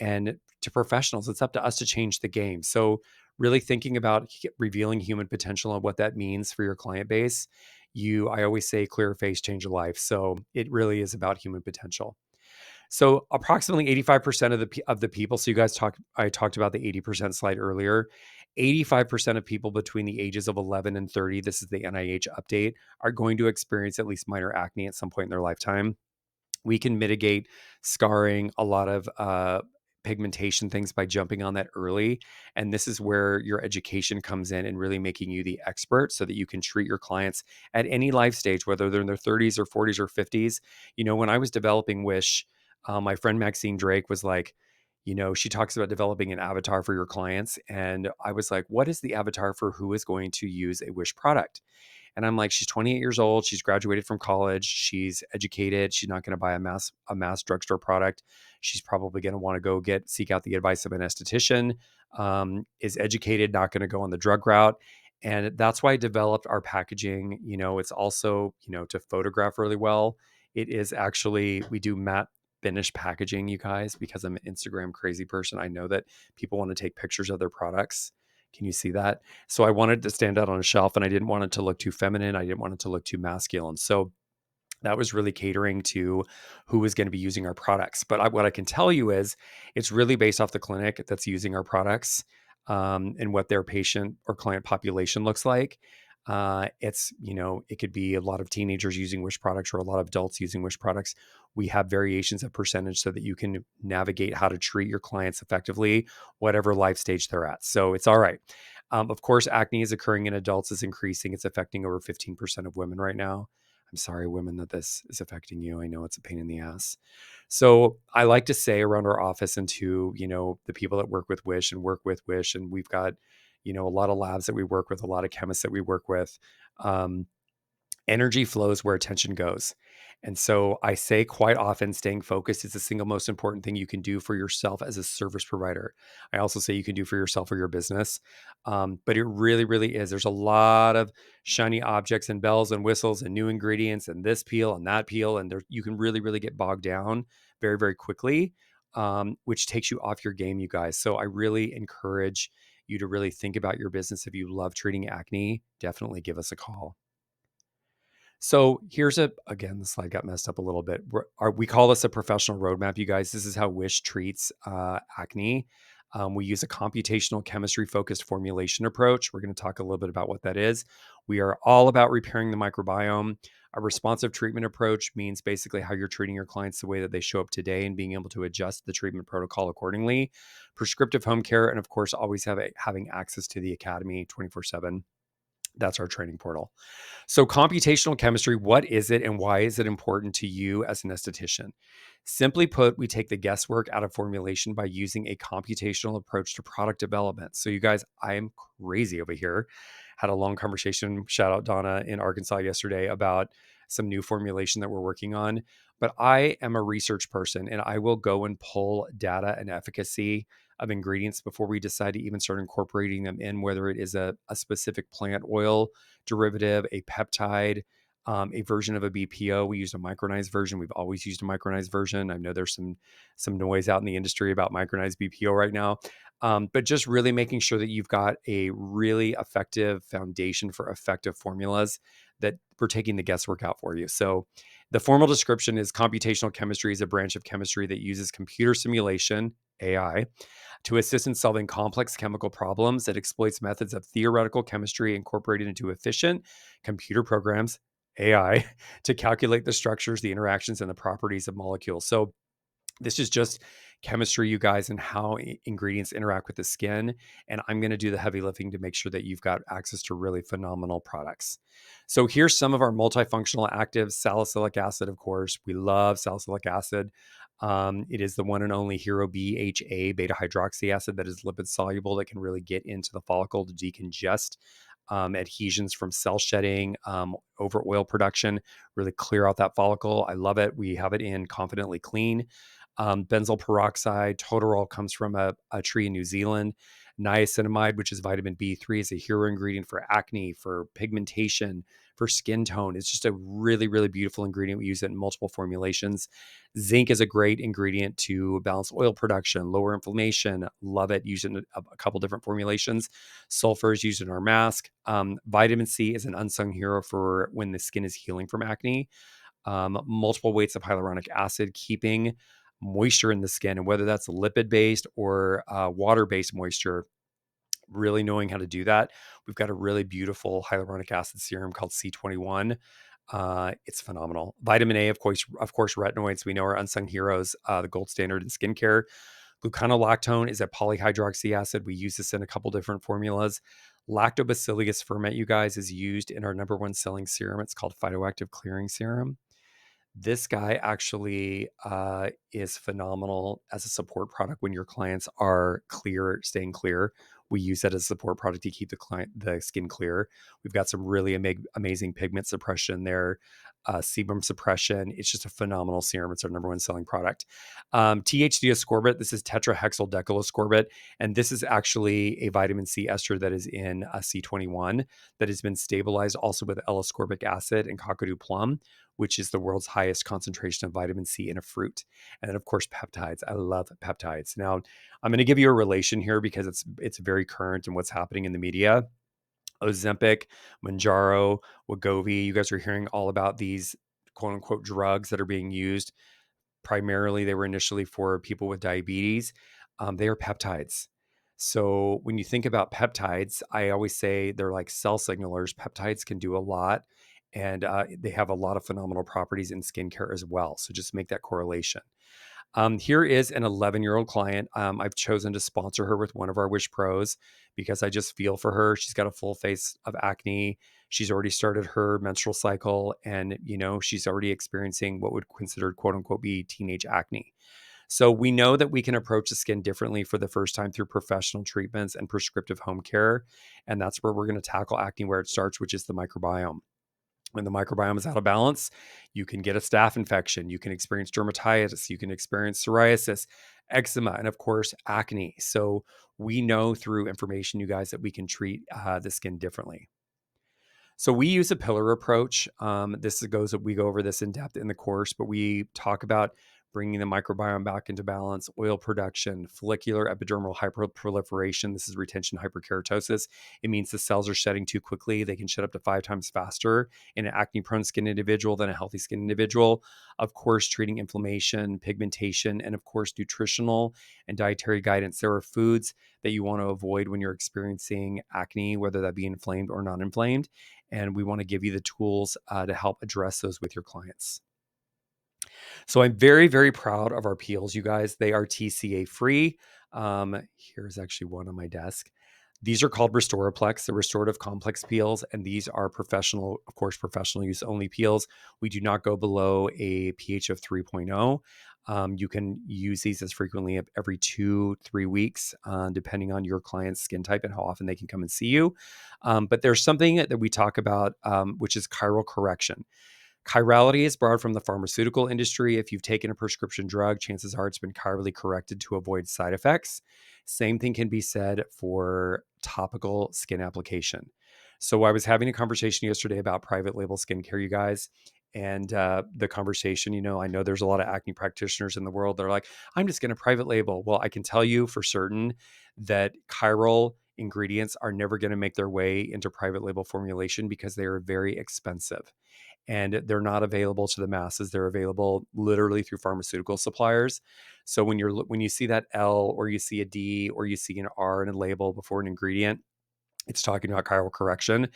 and to professionals. It's up to us to change the game. So really thinking about revealing human potential and what that means for your client base. I always say clear face, change a life. So it really is about human potential. So approximately 85% of the people, so I talked about the 80% slide earlier. 85% of people between the ages of 11 and 30, this is the NIH update, are going to experience at least minor acne at some point in their lifetime. We can mitigate scarring, a lot of pigmentation things by jumping on that early. And this is where your education comes in and really making you the expert so that you can treat your clients at any life stage, whether they're in their 30s or 40s or 50s. When I was developing Wish, my friend Maxine Drake was like, she talks about developing an avatar for your clients. And I was like, what is the avatar for who is going to use a Wish product? And I'm like, she's 28 years old. She's graduated from college. She's educated. She's not going to buy a mass drugstore product. She's probably going to want to go seek out the advice of an esthetician. Is educated, not going to go on the drug route. And that's why I developed our packaging. It's also, to photograph really well. It is actually, we do matte finish packaging, you guys, because I'm an Instagram crazy person. I know that people want to take pictures of their products. Can you see that? So I wanted to stand out on a shelf and I didn't want it to look too feminine. I didn't want it to look too masculine. So that was really catering to who was going to be using our products. But what I can tell you is it's really based off the clinic that's using our products and what their patient or client population looks like. It could be a lot of teenagers using Wish products or a lot of adults using Wish products. We have variations of percentage so that you can navigate how to treat your clients effectively, whatever life stage they're at. So it's all right. Of course, acne is occurring in adults, is increasing. It's affecting over 15% of women right now. I'm sorry, women, that this is affecting you. I know it's a pain in the ass. So I like to say around our office and to, the people that work with Wish, and we've got, a lot of labs that we work with, a lot of chemists that we work with. Um, Energy flows where attention goes. And so I say quite often, staying focused is the single most important thing you can do for yourself as a service provider. I also say you can do for yourself or your business. But it really, really is. There's a lot of shiny objects and bells and whistles and new ingredients and this peel and that peel. And you can really, really get bogged down very, very quickly, which takes you off your game, you guys. So I really encourage you to really think about your business. If you love treating acne, definitely give us a call. So again, the slide got messed up a little bit. We call this a professional roadmap, you guys. This is how Wish treats acne. We use a computational chemistry focused formulation approach. We're going to talk a little bit about what that is. We are all about repairing the microbiome. A responsive treatment approach means basically how you're treating your clients the way that they show up today and being able to adjust the treatment protocol accordingly. Prescriptive home care, and of course, always having access to the academy 24/7. That's our training portal. So, computational chemistry, what is it and why is it important to you as an esthetician? Simply put, we take the guesswork out of formulation by using a computational approach to product development. So, you guys, I am crazy over here. Had a long conversation, shout out Donna in Arkansas yesterday, about some new formulation that we're working on. But I am a research person and I will go and pull data and efficacy of ingredients before we decide to even start incorporating them in, whether it is a specific plant oil derivative, a peptide, a version of a BPO. We used a micronized version. We've always used a micronized version. I know there's some noise out in the industry about micronized BPO right now, but just really making sure that you've got a really effective foundation for effective formulas that we're taking the guesswork out for you. So the formal description is computational chemistry is a branch of chemistry that uses computer simulation, AI, to assist in solving complex chemical problems that exploits methods of theoretical chemistry incorporated into efficient computer programs, AI, to calculate the structures, the interactions, and the properties of molecules. So this is just chemistry, you guys, and how ingredients interact with the skin. And I'm going to do the heavy lifting to make sure that you've got access to really phenomenal products. So here's some of our multifunctional actives. Salicylic acid, of course. We love salicylic acid. It is the one and only hero BHA, beta hydroxy acid, that is lipid soluble, that can really get into the follicle to decongest adhesions from cell shedding, over oil production, really clear out that follicle. I love it. We have it in Confidently Clean. Benzoyl peroxide, Totol comes from a tree in New Zealand. Niacinamide, which is vitamin B3, is a hero ingredient for acne, for pigmentation, for skin tone. It's just a really, really beautiful ingredient. We use it in multiple formulations. Zinc is a great ingredient to balance oil production, lower inflammation. Love it. Use it in a couple different formulations. Sulfur is used in our mask. Vitamin C is an unsung hero for when the skin is healing from acne. Multiple weights of hyaluronic acid, keeping moisture in the skin, and whether that's lipid based or water based moisture, really knowing how to do that. We've got a really beautiful hyaluronic acid serum called C21. It's phenomenal. Vitamin A, of course, retinoids we know are unsung heroes, the gold standard in skincare. Gluconolactone is a polyhydroxy acid. We use this in a couple different formulas. Lactobacillus ferment, you guys, is used in our number one selling serum. It's called Phytoactive Clearing Serum. This guy actually is phenomenal as a support product when your clients are staying clear. We use that as a support product to keep the skin clear. We've got some really amazing pigment suppression there, sebum suppression. It's just a phenomenal serum. It's our number one selling product. THC ascorbate. This is tetrahexyl decyloscorbate, and this is actually a vitamin C ester that is in a C21 that has been stabilized also with L-ascorbic acid and kakadu plum, which is the world's highest concentration of vitamin C in a fruit. And then, of course, peptides. I love peptides. Now, I'm going to give you a relation here because it's very current in what's happening in the media. Ozempic, Mounjaro, Wegovy. You guys are hearing all about these quote unquote drugs that are being used. Primarily, they were initially for people with diabetes. They are peptides. So when you think about peptides, I always say they're like cell signalers. Peptides can do a lot, and they have a lot of phenomenal properties in skincare as well. So just make that correlation. Here is an 11-year-old client. I've chosen to sponsor her with one of our Wish Pros because I just feel for her. She's got a full face of acne. She's already started her menstrual cycle, and she's already experiencing what would consider quote unquote be teenage acne. So we know that we can approach the skin differently for the first time through professional treatments and prescriptive home care. And that's where we're going to tackle acne where it starts, which is the microbiome. When the microbiome is out of balance, you can get a staph infection, you can experience dermatitis, you can experience psoriasis, eczema, and of course, acne. So we know through information, you guys, that we can treat the skin differently. So we use a pillar approach. We go over this in depth in the course, but we talk about bringing the microbiome back into balance, oil production, follicular epidermal hyperproliferation. This is retention hyperkeratosis. It means the cells are shedding too quickly. They can shed up to 5 times faster in an acne-prone skin individual than a healthy skin individual. Of course, treating inflammation, pigmentation, and of course, nutritional and dietary guidance. There are foods that you want to avoid when you're experiencing acne, whether that be inflamed or non-inflamed. And we want to give you the tools to help address those with your clients. So I'm very, very proud of our peels, you guys. They are TCA free. Here's actually one on my desk. These are called Restoraplex, the restorative complex peels, and these are professional use only peels. We do not go below a pH of 3.0. You can use these as frequently as every 2-3 weeks, depending on your client's skin type and how often they can come and see you. But there's something that we talk about, which is chiral correction. Chirality is borrowed from the pharmaceutical industry. If you've taken a prescription drug, chances are it's been chirally corrected to avoid side effects. Same thing can be said for topical skin application. So I was having a conversation yesterday about private label skincare, you guys. And the conversation, I know there's a lot of acne practitioners in the world. They're like, I'm just going to private label. Well, I can tell you for certain that chiral ingredients are never going to make their way into private label formulation because they are very expensive and they're not available to the masses. They're available literally through pharmaceutical suppliers. So when you see that L or you see a D or you see an R in a label before an ingredient, it's talking about chiral correction.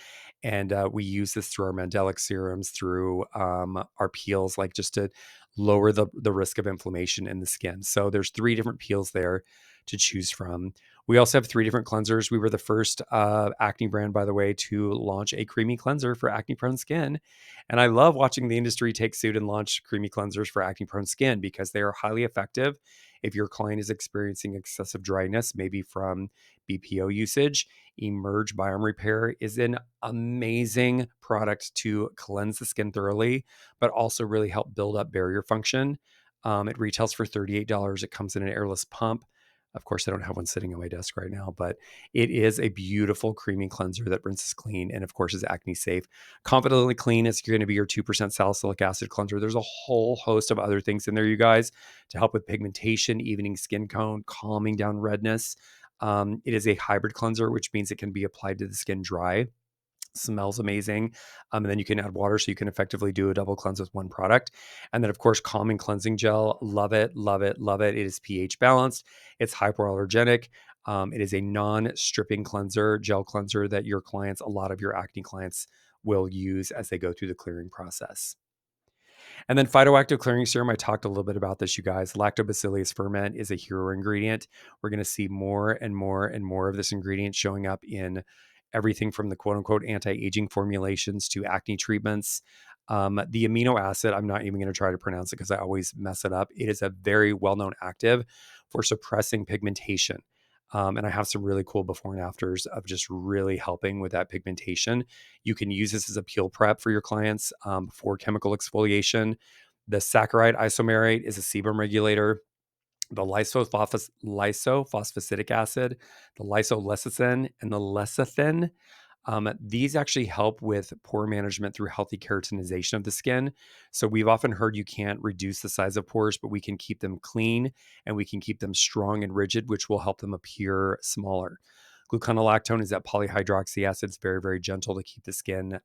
And we use this through our mandelic serums, through our peels, like just to lower the risk of inflammation in the skin. So there's 3 different peels there to choose from. We also have 3 different cleansers. We were the first acne brand, by the way, to launch a creamy cleanser for acne prone skin. And I love watching the industry take suit and launch creamy cleansers for acne prone skin because they are highly effective If your client is experiencing excessive dryness, maybe from BPO usage, Emerge Biome Repair is an amazing product to cleanse the skin thoroughly, but also really help build up barrier function. It retails for $38. It comes in an airless pump. Of course, I don't have one sitting on my desk right now, but it is a beautiful creamy cleanser that rinses clean and, of course, is acne safe. Confidently Clean is going to be your 2% salicylic acid cleanser. There's a whole host of other things in there, you guys, to help with pigmentation, evening skin tone, calming down redness. It is a hybrid cleanser, which means it can be applied to the skin dry. Smells amazing. And then you can add water so you can effectively do a double cleanse with one product. And then, of course, Calming Cleansing Gel. Love it, love it, love it. It is pH balanced. It's hypoallergenic. It is a non-stripping cleanser, gel cleanser that your clients, a lot of your acne clients, will use as they go through the clearing process. And then phytoactive clearing serum, I talked a little bit about this, you guys. Lactobacillus ferment is a hero ingredient. We're going to see more and more and more of this ingredient showing up in everything from the quote unquote anti-aging formulations to acne treatments. The amino acid, I'm not even going to try to pronounce it because I always mess it up. It is a very well-known active for suppressing pigmentation. And I have some really cool before and afters of just really helping with that pigmentation. You can use this as a peel prep for your clients for chemical exfoliation. The saccharide isomerate is a sebum regulator. The lysophosphacidic acid, the lysolecithin, and the lecithin. These actually help with pore management through healthy keratinization of the skin. So we've often heard you can't reduce the size of pores, but we can keep them clean and we can keep them strong and rigid, which will help them appear smaller. Gluconolactone is that polyhydroxy acid. It's very, very gentle to keep the skin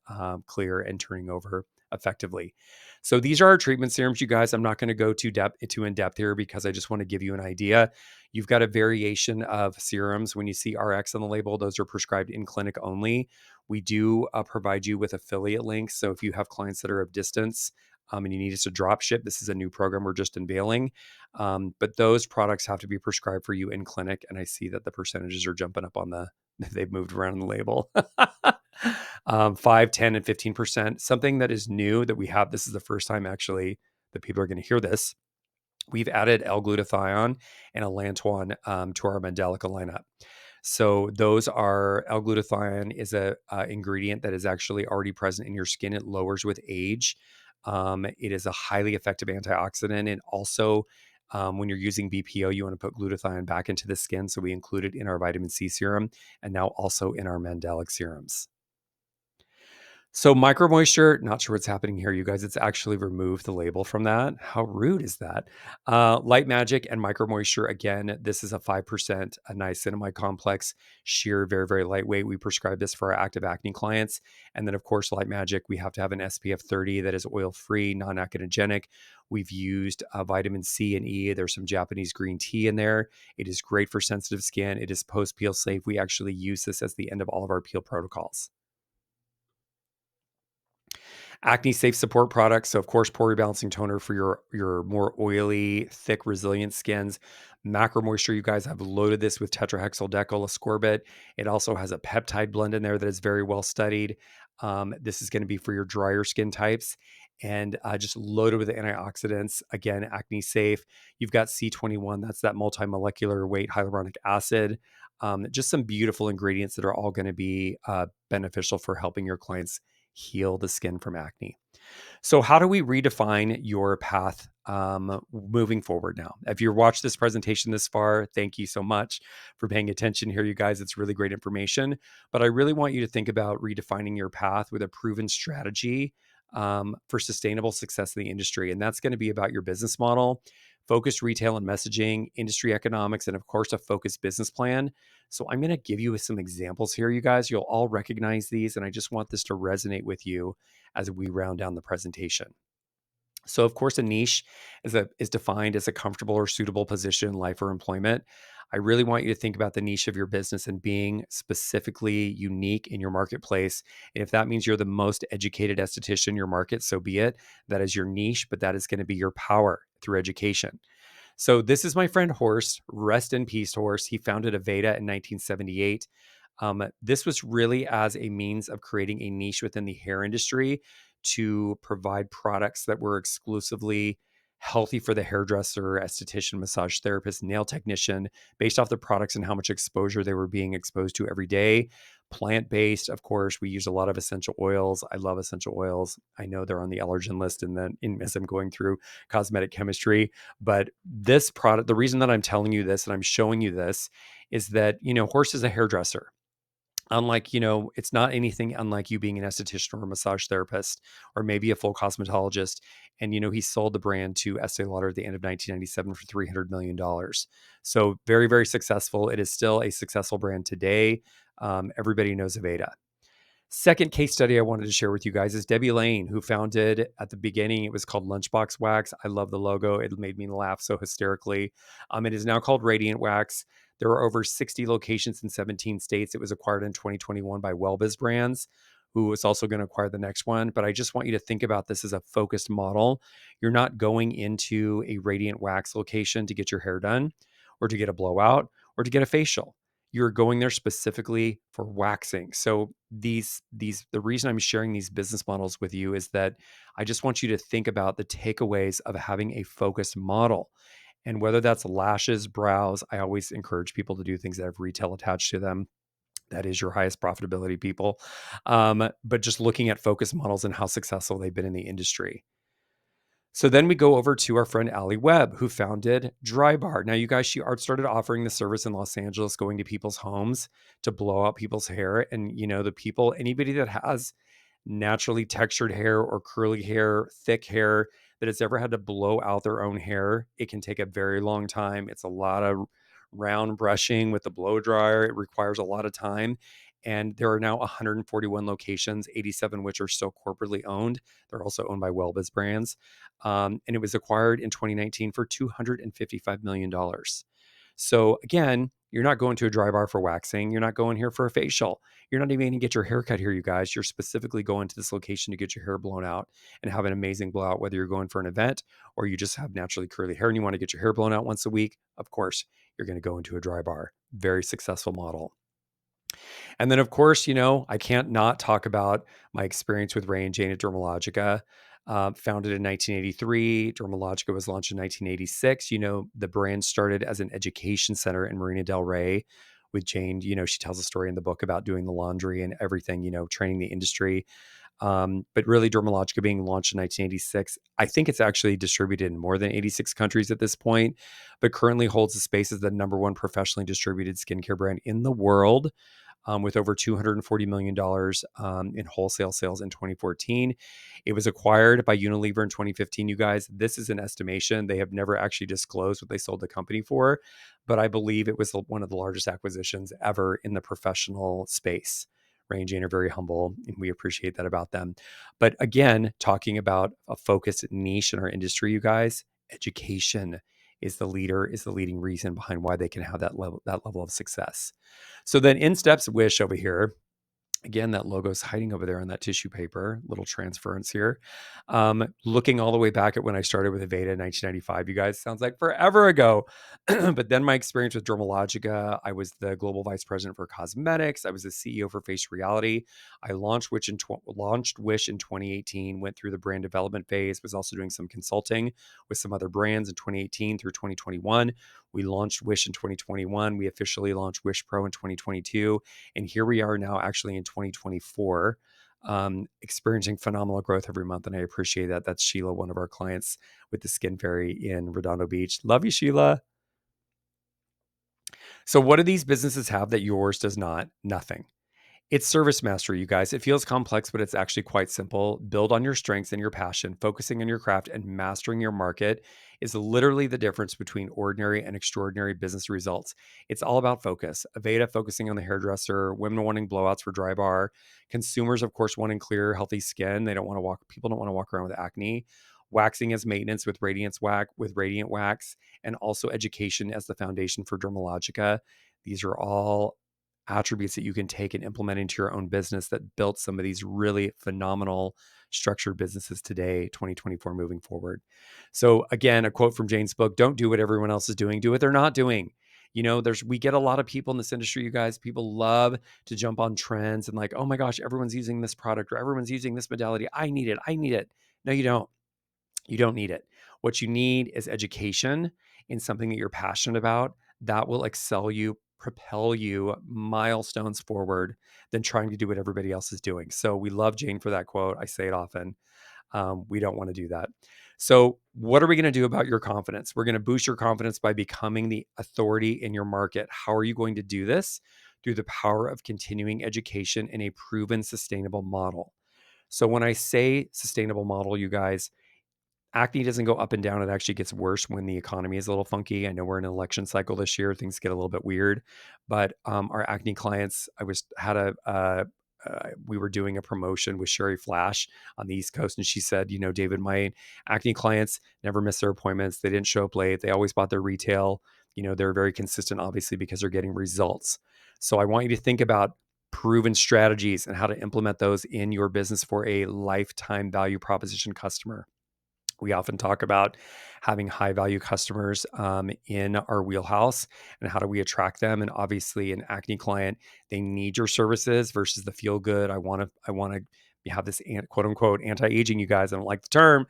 clear and turning over effectively. So these are our treatment serums, you guys. I'm not going to go too in depth here because I just want to give you an idea. You've got a variation of serums. When you see RX on the label, those are prescribed in clinic only. We do provide you with affiliate links. So if you have clients that are of distance and you need us to drop ship, this is a new program we're just unveiling. But those products have to be prescribed for you in clinic. And I see that the percentages are jumping up on they've moved around on the label. 5, 10, and 15%. Something that is new that we have, this is the first time actually that people are going to hear this. We've added L-glutathione and allantoin to our Mandelica lineup. So those are, L-glutathione is a ingredient that is actually already present in your skin. It lowers with age. It is a highly effective antioxidant. And also, when you're using BPO, you want to put glutathione back into the skin. So we include it in our vitamin C serum and now also in our Mandelic serums. So micro moisture, not sure what's happening here, you guys. It's actually removed the label from that. How rude is that? Light Magic and micro moisture. Again, this is a 5% a niacinamide complex, sheer, very, very lightweight. We prescribe this for our active acne clients. And then, of course, Light Magic, we have to have an SPF 30 that is oil-free, non-actinogenic. We've used vitamin C and E. There's some Japanese green tea in there. It is great for sensitive skin. It is post-peel safe. We actually use this as the end of all of our peel protocols. Acne safe support products. So of course, pore rebalancing toner for your more oily, thick, resilient skins. Macro Moisture, you guys have loaded this with tetrahexyldecyl ascorbate. It also has a peptide blend in there that is very well studied. This is going to be for your drier skin types and just loaded with antioxidants. Again, acne safe. You've got C21. That's that multi-molecular weight hyaluronic acid. Just some beautiful ingredients that are all going to be beneficial for helping your clients heal the skin from acne. So how do we redefine your path moving forward now? If you've watched this presentation this far, thank you so much for paying attention here, you guys. It's really great information. But I really want you to think about redefining your path with a proven strategy for sustainable success in the industry. And that's going to be about your business model, focused retail and messaging, industry economics, and of course, a focused business plan. So I'm going to give you some examples here, you guys. You'll all recognize these, and I just want this to resonate with you as we round down the presentation. So, of course, a niche is defined as a comfortable or suitable position in life or employment. I really want you to think about the niche of your business and being specifically unique in your marketplace. And if that means you're the most educated esthetician in your market, so be it. That is your niche, but that is going to be your power through education. So this is my friend Horst. Rest in peace, Horst. He founded Aeda in 1978. This was really as a means of creating a niche within the hair industry to provide products that were exclusively healthy for the hairdresser, esthetician, massage therapist, nail technician, based off the products and how much exposure they were being exposed to every day. Plant-based, of course, we use a lot of essential oils. I love essential oils. I know they're on the allergen list, and then as I'm going through cosmetic chemistry, but this product, the reason that I'm telling you this and I'm showing you this is that, Horst is a hairdresser. Unlike, it's not anything unlike you being an esthetician or a massage therapist or maybe a full cosmetologist. And, he sold the brand to Estee Lauder at the end of 1997 for $300 million. So very, very successful. It is still a successful brand today. Everybody knows of Aeda. Second case study I wanted to share with you guys is Debbie Lane, who founded at the beginning, it was called Lunchbox Wax. I love the logo. It made me laugh so hysterically. It is now called Radiant Wax. There are over 60 locations in 17 states. It was acquired in 2021 by Webb Brands, who is also going to acquire the next one. But I just want you to think about this as a focused model. You're not going into a Radiant Wax location to get your hair done or to get a blowout or to get a facial. You're going there specifically for waxing. So the reason I'm sharing these business models with you is that I just want you to think about the takeaways of having a focused model. And whether that's lashes, brows, I always encourage people to do things that have retail attached to them. That is your highest profitability, people. But just looking at focus models and how successful they've been in the industry. So then we go over to our friend Allie Webb, who founded Dry Bar. Now, you guys, she started offering the service in Los Angeles, going to people's homes to blow out people's hair. And, the people, anybody that has naturally textured hair or curly hair, thick hair, that has ever had to blow out their own hair, it can take a very long time. It's a lot of round brushing with the blow dryer. It requires a lot of time. And there are now 141 locations, 87 which are still corporately owned. They're also owned by Wellbiz Brands. And it was acquired in 2019 for $255 million. So again, you're not going to a dry bar for waxing. You're not going here for a facial. You're not even going to get your hair cut here, you guys. You're specifically going to this location to get your hair blown out and have an amazing blowout, whether you're going for an event or you just have naturally curly hair and you want to get your hair blown out once a week. Of course, you're going to go into a dry bar. Very successful model. And then, of course, I can't not talk about my experience with Ray and Jane at Dermalogica. Founded in 1983, Dermalogica was launched in 1986. The brand started as an education center in Marina del Rey with Jane. She tells a story in the book about doing the laundry and everything, training the industry. But really, Dermalogica being launched in 1986, I think it's actually distributed in more than 86 countries at this point, but currently holds the space as the number one professionally distributed skincare brand in the world, with over $240 million in wholesale sales in 2014. It was acquired by Unilever in 2015, you guys. This is an estimation. They have never actually disclosed what they sold the company for, but I believe it was one of the largest acquisitions ever in the professional space. Ray and Jane are very humble, and we appreciate that about them. But again, talking about a focused niche in our industry, you guys, education is the leading reason behind why they can have that level of success. So then in steps Wish over here. Again, that logo is hiding over there on that tissue paper, little transference here. Looking all the way back at when I started with Aeda in 1995, you guys, sounds like forever ago. But then my experience with Dermalogica, I was the global vice president for cosmetics. I was the CEO for Face Reality. I launched Wish in 2018, went through the brand development phase, was also doing some consulting with some other brands in 2018 through 2021. We launched Wish in 2021. We officially launched Wish Pro in 2022. And here we are now actually in 2024, experiencing phenomenal growth every month. And I appreciate that. That's Sheila, one of our clients with the Skin Fairy in Redondo Beach. Love you, Sheila. So what do these businesses have that yours does not? Nothing. It's service mastery, you guys. It feels complex, but it's actually quite simple. Build on your strengths and your passion. Focusing on your craft and mastering your market is literally the difference between ordinary and extraordinary business results. It's all about focus. Aeda focusing on the hairdresser, women wanting blowouts for dry bar, consumers, of course, wanting clear, healthy skin. People don't want to walk around with acne. Waxing as maintenance with Radiant Wax, and also education as the foundation for Dermalogica. These are all attributes that you can take and implement into your own business that built some of these really phenomenal structured businesses today, 2024, moving forward. So again, a quote from Jane's book: don't do what everyone else is doing, do what they're not doing. We get a lot of people in this industry, you guys. People love to jump on trends and like, oh my gosh, everyone's using this product or everyone's using this modality. I need it. No, you don't. You don't need it. What you need is education in something that you're passionate about that will excel you, propel you milestones forward than trying to do what everybody else is doing. So we love Jane for that quote. I say it often. We don't want to do that. So, what are we going to do about your confidence? We're going to boost your confidence by becoming the authority in your market. How are you going to do this? Through the power of continuing education in a proven sustainable model. So, when I say sustainable model, you guys, acne doesn't go up and down. It actually gets worse when the economy is a little funky. I know we're in an election cycle this year; things get a little bit weird. But our acne clients, we were doing a promotion with Sherry Flash on the East Coast, and she said, David, my acne clients never miss their appointments. They didn't show up late. They always bought their retail. They're very consistent, obviously, because they're getting results. So I want you to think about proven strategies and how to implement those in your business for a lifetime value proposition customer. We often talk about having high value customers in our wheelhouse and how do we attract them. And obviously, an acne client, they need your services versus the feel good. I want to have this quote unquote anti aging. You guys, I don't like the term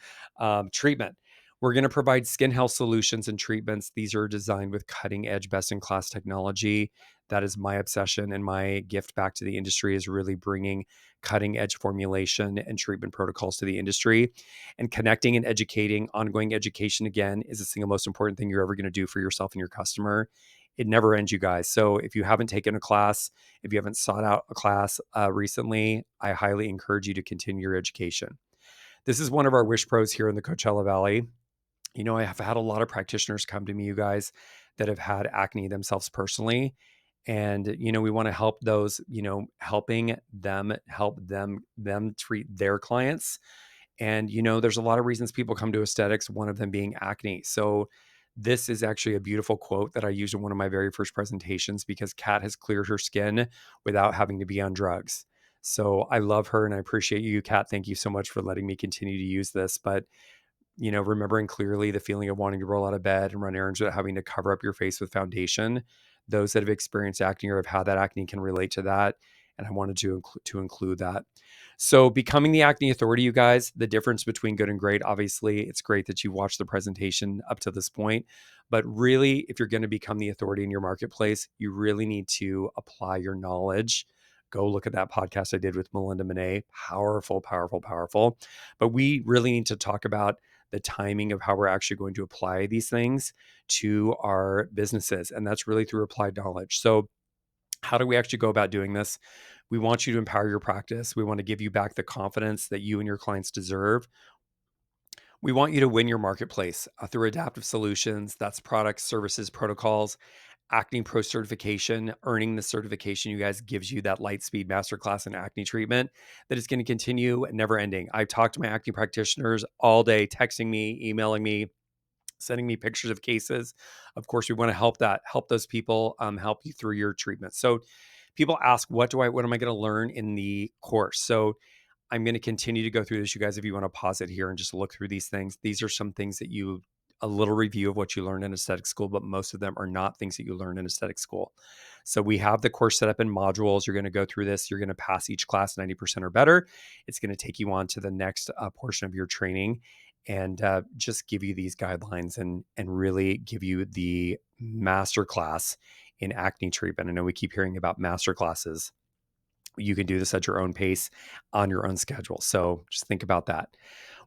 treatment. We're going to provide skin health solutions and treatments. These are designed with cutting edge, best in class technology. That is my obsession, and my gift back to the industry is really bringing cutting edge formulation and treatment protocols to the industry. And connecting and educating, ongoing education, again, is the single most important thing you're ever going to do for yourself and your customer. It never ends, you guys. So if you haven't taken a class, if you haven't sought out a class recently, I highly encourage you to continue your education. This is one of our wish pros here in the Coachella Valley. I have had a lot of practitioners come to me, you guys, that have had acne themselves personally. And, we want to help those, helping them help them treat their clients. And, there's a lot of reasons people come to aesthetics, one of them being acne. So this is actually a beautiful quote that I used in one of my very first presentations because Kat has cleared her skin without having to be on drugs. So I love her and I appreciate you, Kat. Thank you so much for letting me continue to use this. But remembering clearly the feeling of wanting to roll out of bed and run errands without having to cover up your face with foundation. Those that have experienced acne or have had that acne can relate to that. And I wanted to include that. So becoming the acne authority, you guys, the difference between good and great, obviously, it's great that you watched the presentation up to this point. But really, if you're going to become the authority in your marketplace, you really need to apply your knowledge. Go look at that podcast I did with Melinda Monet. Powerful, powerful, powerful. But we really need to talk about the timing of how we're actually going to apply these things to our businesses. And that's really through applied knowledge. So, how do we actually go about doing this? We want you to empower your practice. We want to give you back the confidence that you and your clients deserve. We want you to win your marketplace through adaptive solutions. That's products, services, protocols. Acne Pro certification, earning the certification, you guys, gives you that light speed masterclass in acne treatment that is going to continue never ending. I've talked to my acne practitioners all day, texting me, emailing me, sending me pictures of cases. Of course, we want to help those people, help you through your treatment. So people ask, what am I going to learn in the course? So I'm going to continue to go through this, you guys. If you want to pause it here and just look through these things, these are some things that a little review of what you learned in aesthetic school, but most of them are not things that you learn in aesthetic school. So we have the course set up in modules. You're going to go through this. You're going to pass each class 90% or better. It's going to take you on to the next portion of your training and just give you these guidelines and really give you the master class in acne treatment. I know we keep hearing about master classes. You can do this at your own pace on your own schedule. So just think about that.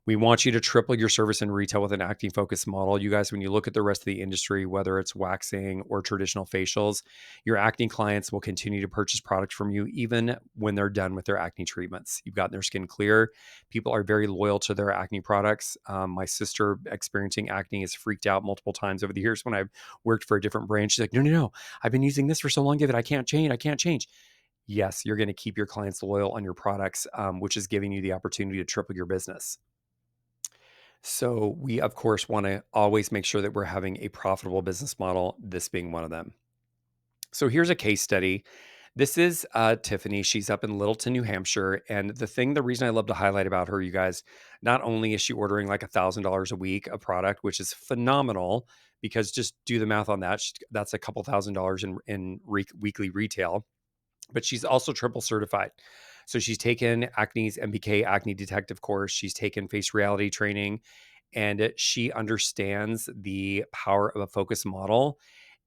We want you to triple your service in retail with an acne focused model. You guys, when you look at the rest of the industry, whether it's waxing or traditional facials, your acne clients will continue to purchase products from you even when they're done with their acne treatments. You've gotten their skin clear. People are very loyal to their acne products. My sister experiencing acne has freaked out multiple times over the years when I've worked for a different brand. She's like, no. I've been using this for so long, David. I can't change. I can't change. Yes, you're going to keep your clients loyal on your products, which is giving you the opportunity to triple your business. So we, of course, want to always make sure that we're having a profitable business model, this being one of them. So here's a case study. This is Tiffany. She's up in Littleton, New Hampshire. And the reason I love to highlight about her, you guys, not only is she ordering like $1,000 a week of product, which is phenomenal, because just do the math on that. That's a couple $1,000s in weekly retail, but she's also triple certified. So she's taken Acne's MBK Acne Detective course. She's taken face reality training, and she understands the power of a focus model.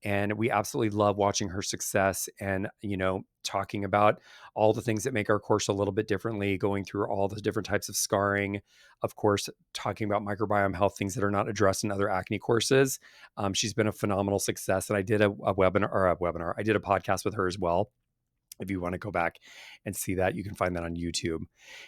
And we absolutely love watching her success and, talking about all the things that make our course a little bit differently, going through all the different types of scarring, of course, talking about microbiome health, things that are not addressed in other acne courses. She's been a phenomenal success. And I did I did a podcast with her as well. If you want to go back and see that, you can find that on YouTube.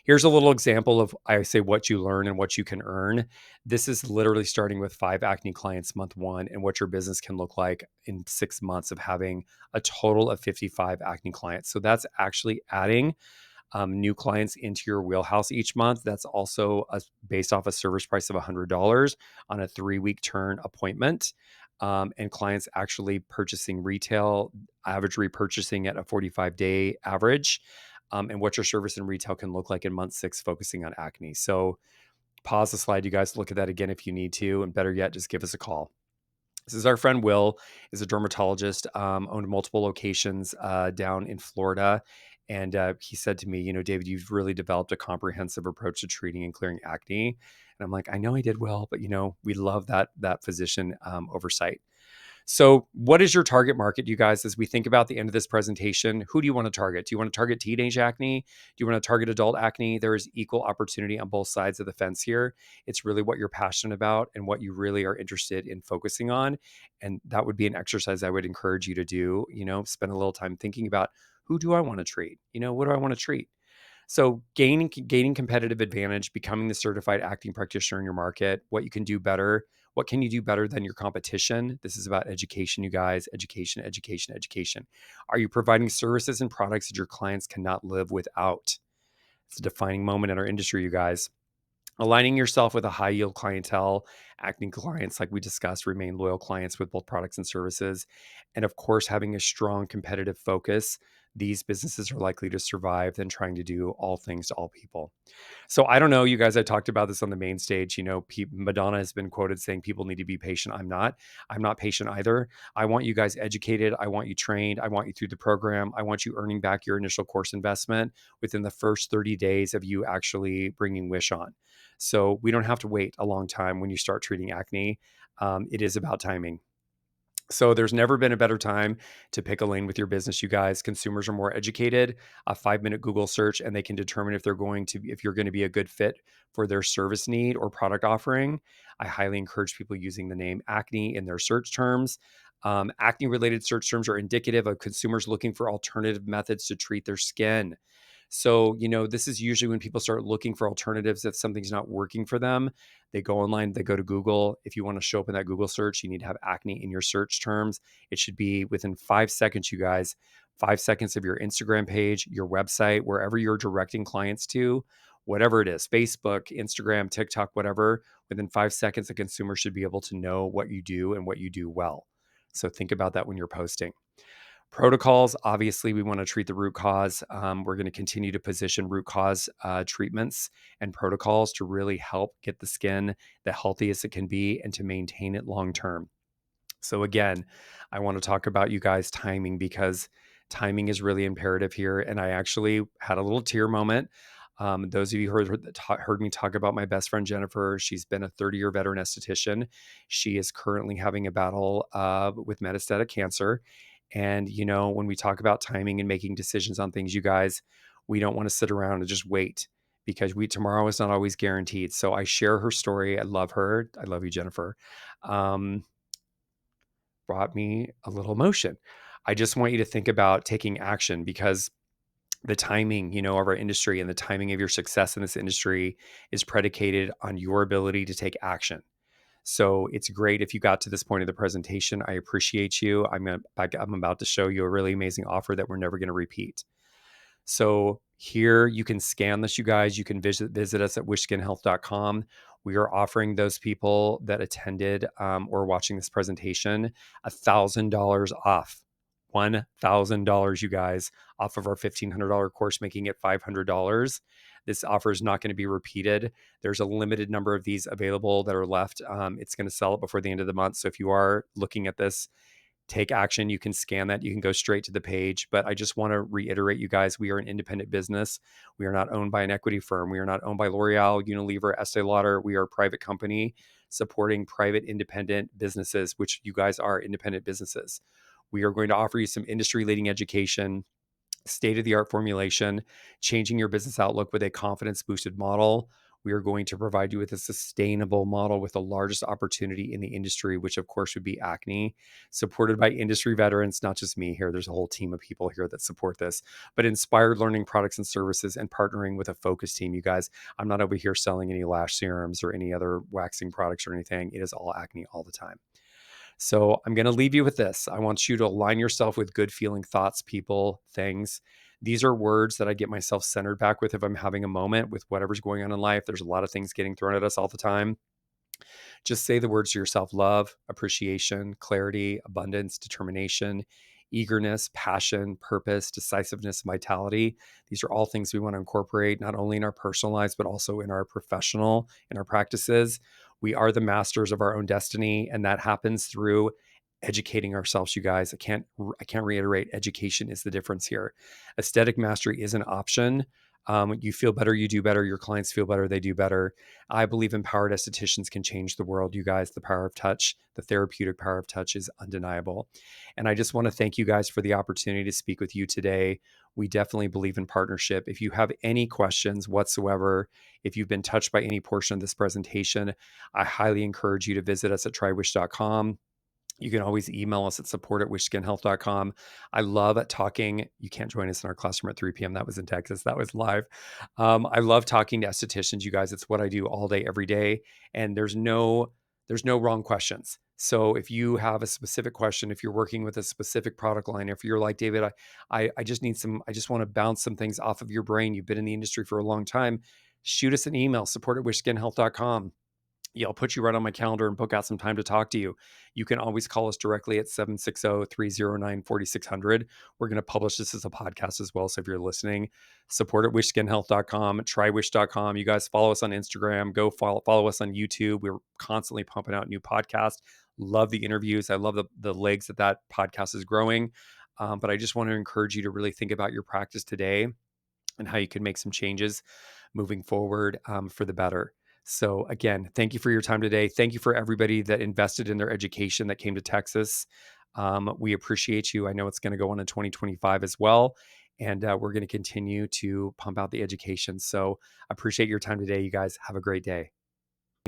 Here's a little example of, I say, what you learn and what you can earn. This is literally starting with 5 acne clients month 1 and what your business can look like in 6 months of having a total of 55 acne clients. So that's actually adding new clients into your wheelhouse each month. That's also based off a service price of $100 on a 3-week turn appointment. And clients actually purchasing retail, average repurchasing at a 45-day average, and what your service and retail can look like in month 6, focusing on acne. So pause the slide, you guys, look at that again if you need to, and better yet, just give us a call. This is our friend Will, is a dermatologist, owned multiple locations down in Florida. And he said to me, David, you've really developed a comprehensive approach to treating and clearing acne. And I'm like, I know I did well, but we love that physician oversight. So, what is your target market, you guys, as we think about the end of this presentation? Who do you want to target? Do you want to target teenage acne? Do you want to target adult acne? There is equal opportunity on both sides of the fence here. It's really what you're passionate about and what you really are interested in focusing on. And that would be an exercise I would encourage you to do. Spend a little time thinking about, who do I want to treat? What do I want to treat? So gaining competitive advantage, becoming the certified acting practitioner in your market, what you can do better, what can you do better than your competition? This is about education, you guys, education, education, education. Are you providing services and products that your clients cannot live without? It's a defining moment in our industry, you guys. Aligning yourself with a high yield clientele, acting clients, like we discussed, remain loyal clients with both products and services. And of course, having a strong competitive focus. These businesses are likely to survive than trying to do all things to all people. So I don't know, you guys, I talked about this on the main stage. Madonna has been quoted saying people need to be patient. I'm not. I'm not patient either. I want you guys educated. I want you trained. I want you through the program. I want you earning back your initial course investment within the first 30 days of you actually bringing Wish on. So we don't have to wait a long time when you start treating acne. It is about timing. So there's never been a better time to pick a lane with your business, you guys. Consumers are more educated. A 5-minute Google search, and they can determine if you're going to be a good fit for their service need or product offering. I highly encourage people using the name acne in their search terms. Acne-related search terms are indicative of consumers looking for alternative methods to treat their skin. So, this is usually when people start looking for alternatives if something's not working for them. They go online, they go to Google. If you want to show up in that Google search, you need to have acne in your search terms. It should be within 5 seconds, you guys. 5 seconds of your Instagram page, your website, wherever you're directing clients to, whatever it is, Facebook, Instagram, TikTok, whatever. Within 5 seconds, a consumer should be able to know what you do and what you do well. So think about that when you're posting. Protocols, obviously, we want to treat the root cause. We're going to continue to position root cause treatments and protocols to really help get the skin the healthiest it can be and to maintain it long term. So again, I want to talk about, you guys, timing, because timing is really imperative here. And I actually had a little tear moment. Those of you who heard me talk about my best friend, Jennifer, she's been a 30-year veteran esthetician. She is currently having a battle with metastatic cancer. And, when we talk about timing and making decisions on things, you guys, we don't want to sit around and just wait, because tomorrow is not always guaranteed. So I share her story. I love her. I love you, Jennifer. Brought me a little emotion. I just want you to think about taking action, because the timing, of our industry and the timing of your success in this industry is predicated on your ability to take action. So it's great if you got to this point of the presentation. I appreciate you. I'm about to show you a really amazing offer that we're never going to repeat. So here you can scan this, you guys. You can visit us at wishskinhealth.com. We are offering those people that attended or watching this presentation $1,000 off. $1,000, you guys, off of our $1,500 course, making it $500. This offer is not going to be repeated. There's a limited number of these available that are left. It's going to sell it before the end of the month. So if you are looking at this, take action. You can scan that. You can go straight to the page. But I just want to reiterate, you guys, we are an independent business. We are not owned by an equity firm. We are not owned by L'Oreal, Unilever, Estee Lauder. We are a private company supporting private independent businesses, which you guys are independent businesses. We are going to offer you some industry leading education, state of the art formulation, changing your business outlook with a confidence boosted model. We are going to provide you with a sustainable model with the largest opportunity in the industry, which of course would be acne, supported by industry veterans, not just me here. There's a whole team of people here that support this, but inspired learning products and services and partnering with a focus team. You guys, I'm not over here selling any lash serums or any other waxing products or anything. It is all acne all the time. So I'm going to leave you with this. I want you to align yourself with good feeling thoughts, people, things. These are words that I get myself centered back with if I'm having a moment with whatever's going on in life. There's a lot of things getting thrown at us all the time. Just say the words to yourself: love, appreciation, clarity, abundance, determination, eagerness, passion, purpose, decisiveness, vitality. These are all things we want to incorporate not only in our personal lives, but also in our professional, in our practices. We are the masters of our own destiny, and that happens through educating ourselves, you guys. I can't reiterate, education is the difference here. Aesthetic mastery is an option. You feel better, you do better. Your clients feel better, they do better. I believe empowered estheticians can change the world, you guys. The power of touch, the therapeutic power of touch is undeniable. And I just want to thank you guys for the opportunity to speak with you today. We definitely believe in partnership. If you have any questions whatsoever, if you've been touched by any portion of this presentation, I highly encourage you to visit us at trywish.com. You can always email us at support@wishskinhealth.com. I love talking. You can't join us in our classroom at 3 p.m. That was in Texas. That was live. I love talking to estheticians, you guys. It's what I do all day, every day. And there's no wrong questions. So if you have a specific question, if you're working with a specific product line, if you're like, David, I just need some, I just want to bounce some things off of your brain. You've been in the industry for a long time. Shoot us an email, support@wishskinhealth.com. Yeah, I'll put you right on my calendar and book out some time to talk to you. You can always call us directly at 760-309-4600. We're going to publish this as a podcast as well. So if you're listening, support@wishskinhealth.com, trywish.com. You guys follow us on Instagram. Go follow us on YouTube. We're constantly pumping out new podcasts. Love the interviews. I love the legs that podcast is growing. But I just want to encourage you to really think about your practice today and how you can make some changes moving forward for the better. So again, thank you for your time today. Thank you for everybody that invested in their education that came to Texas. We appreciate you. I know it's going to go on in 2025 as well. And we're going to continue to pump out the education. So I appreciate your time today, you guys. Have a great day.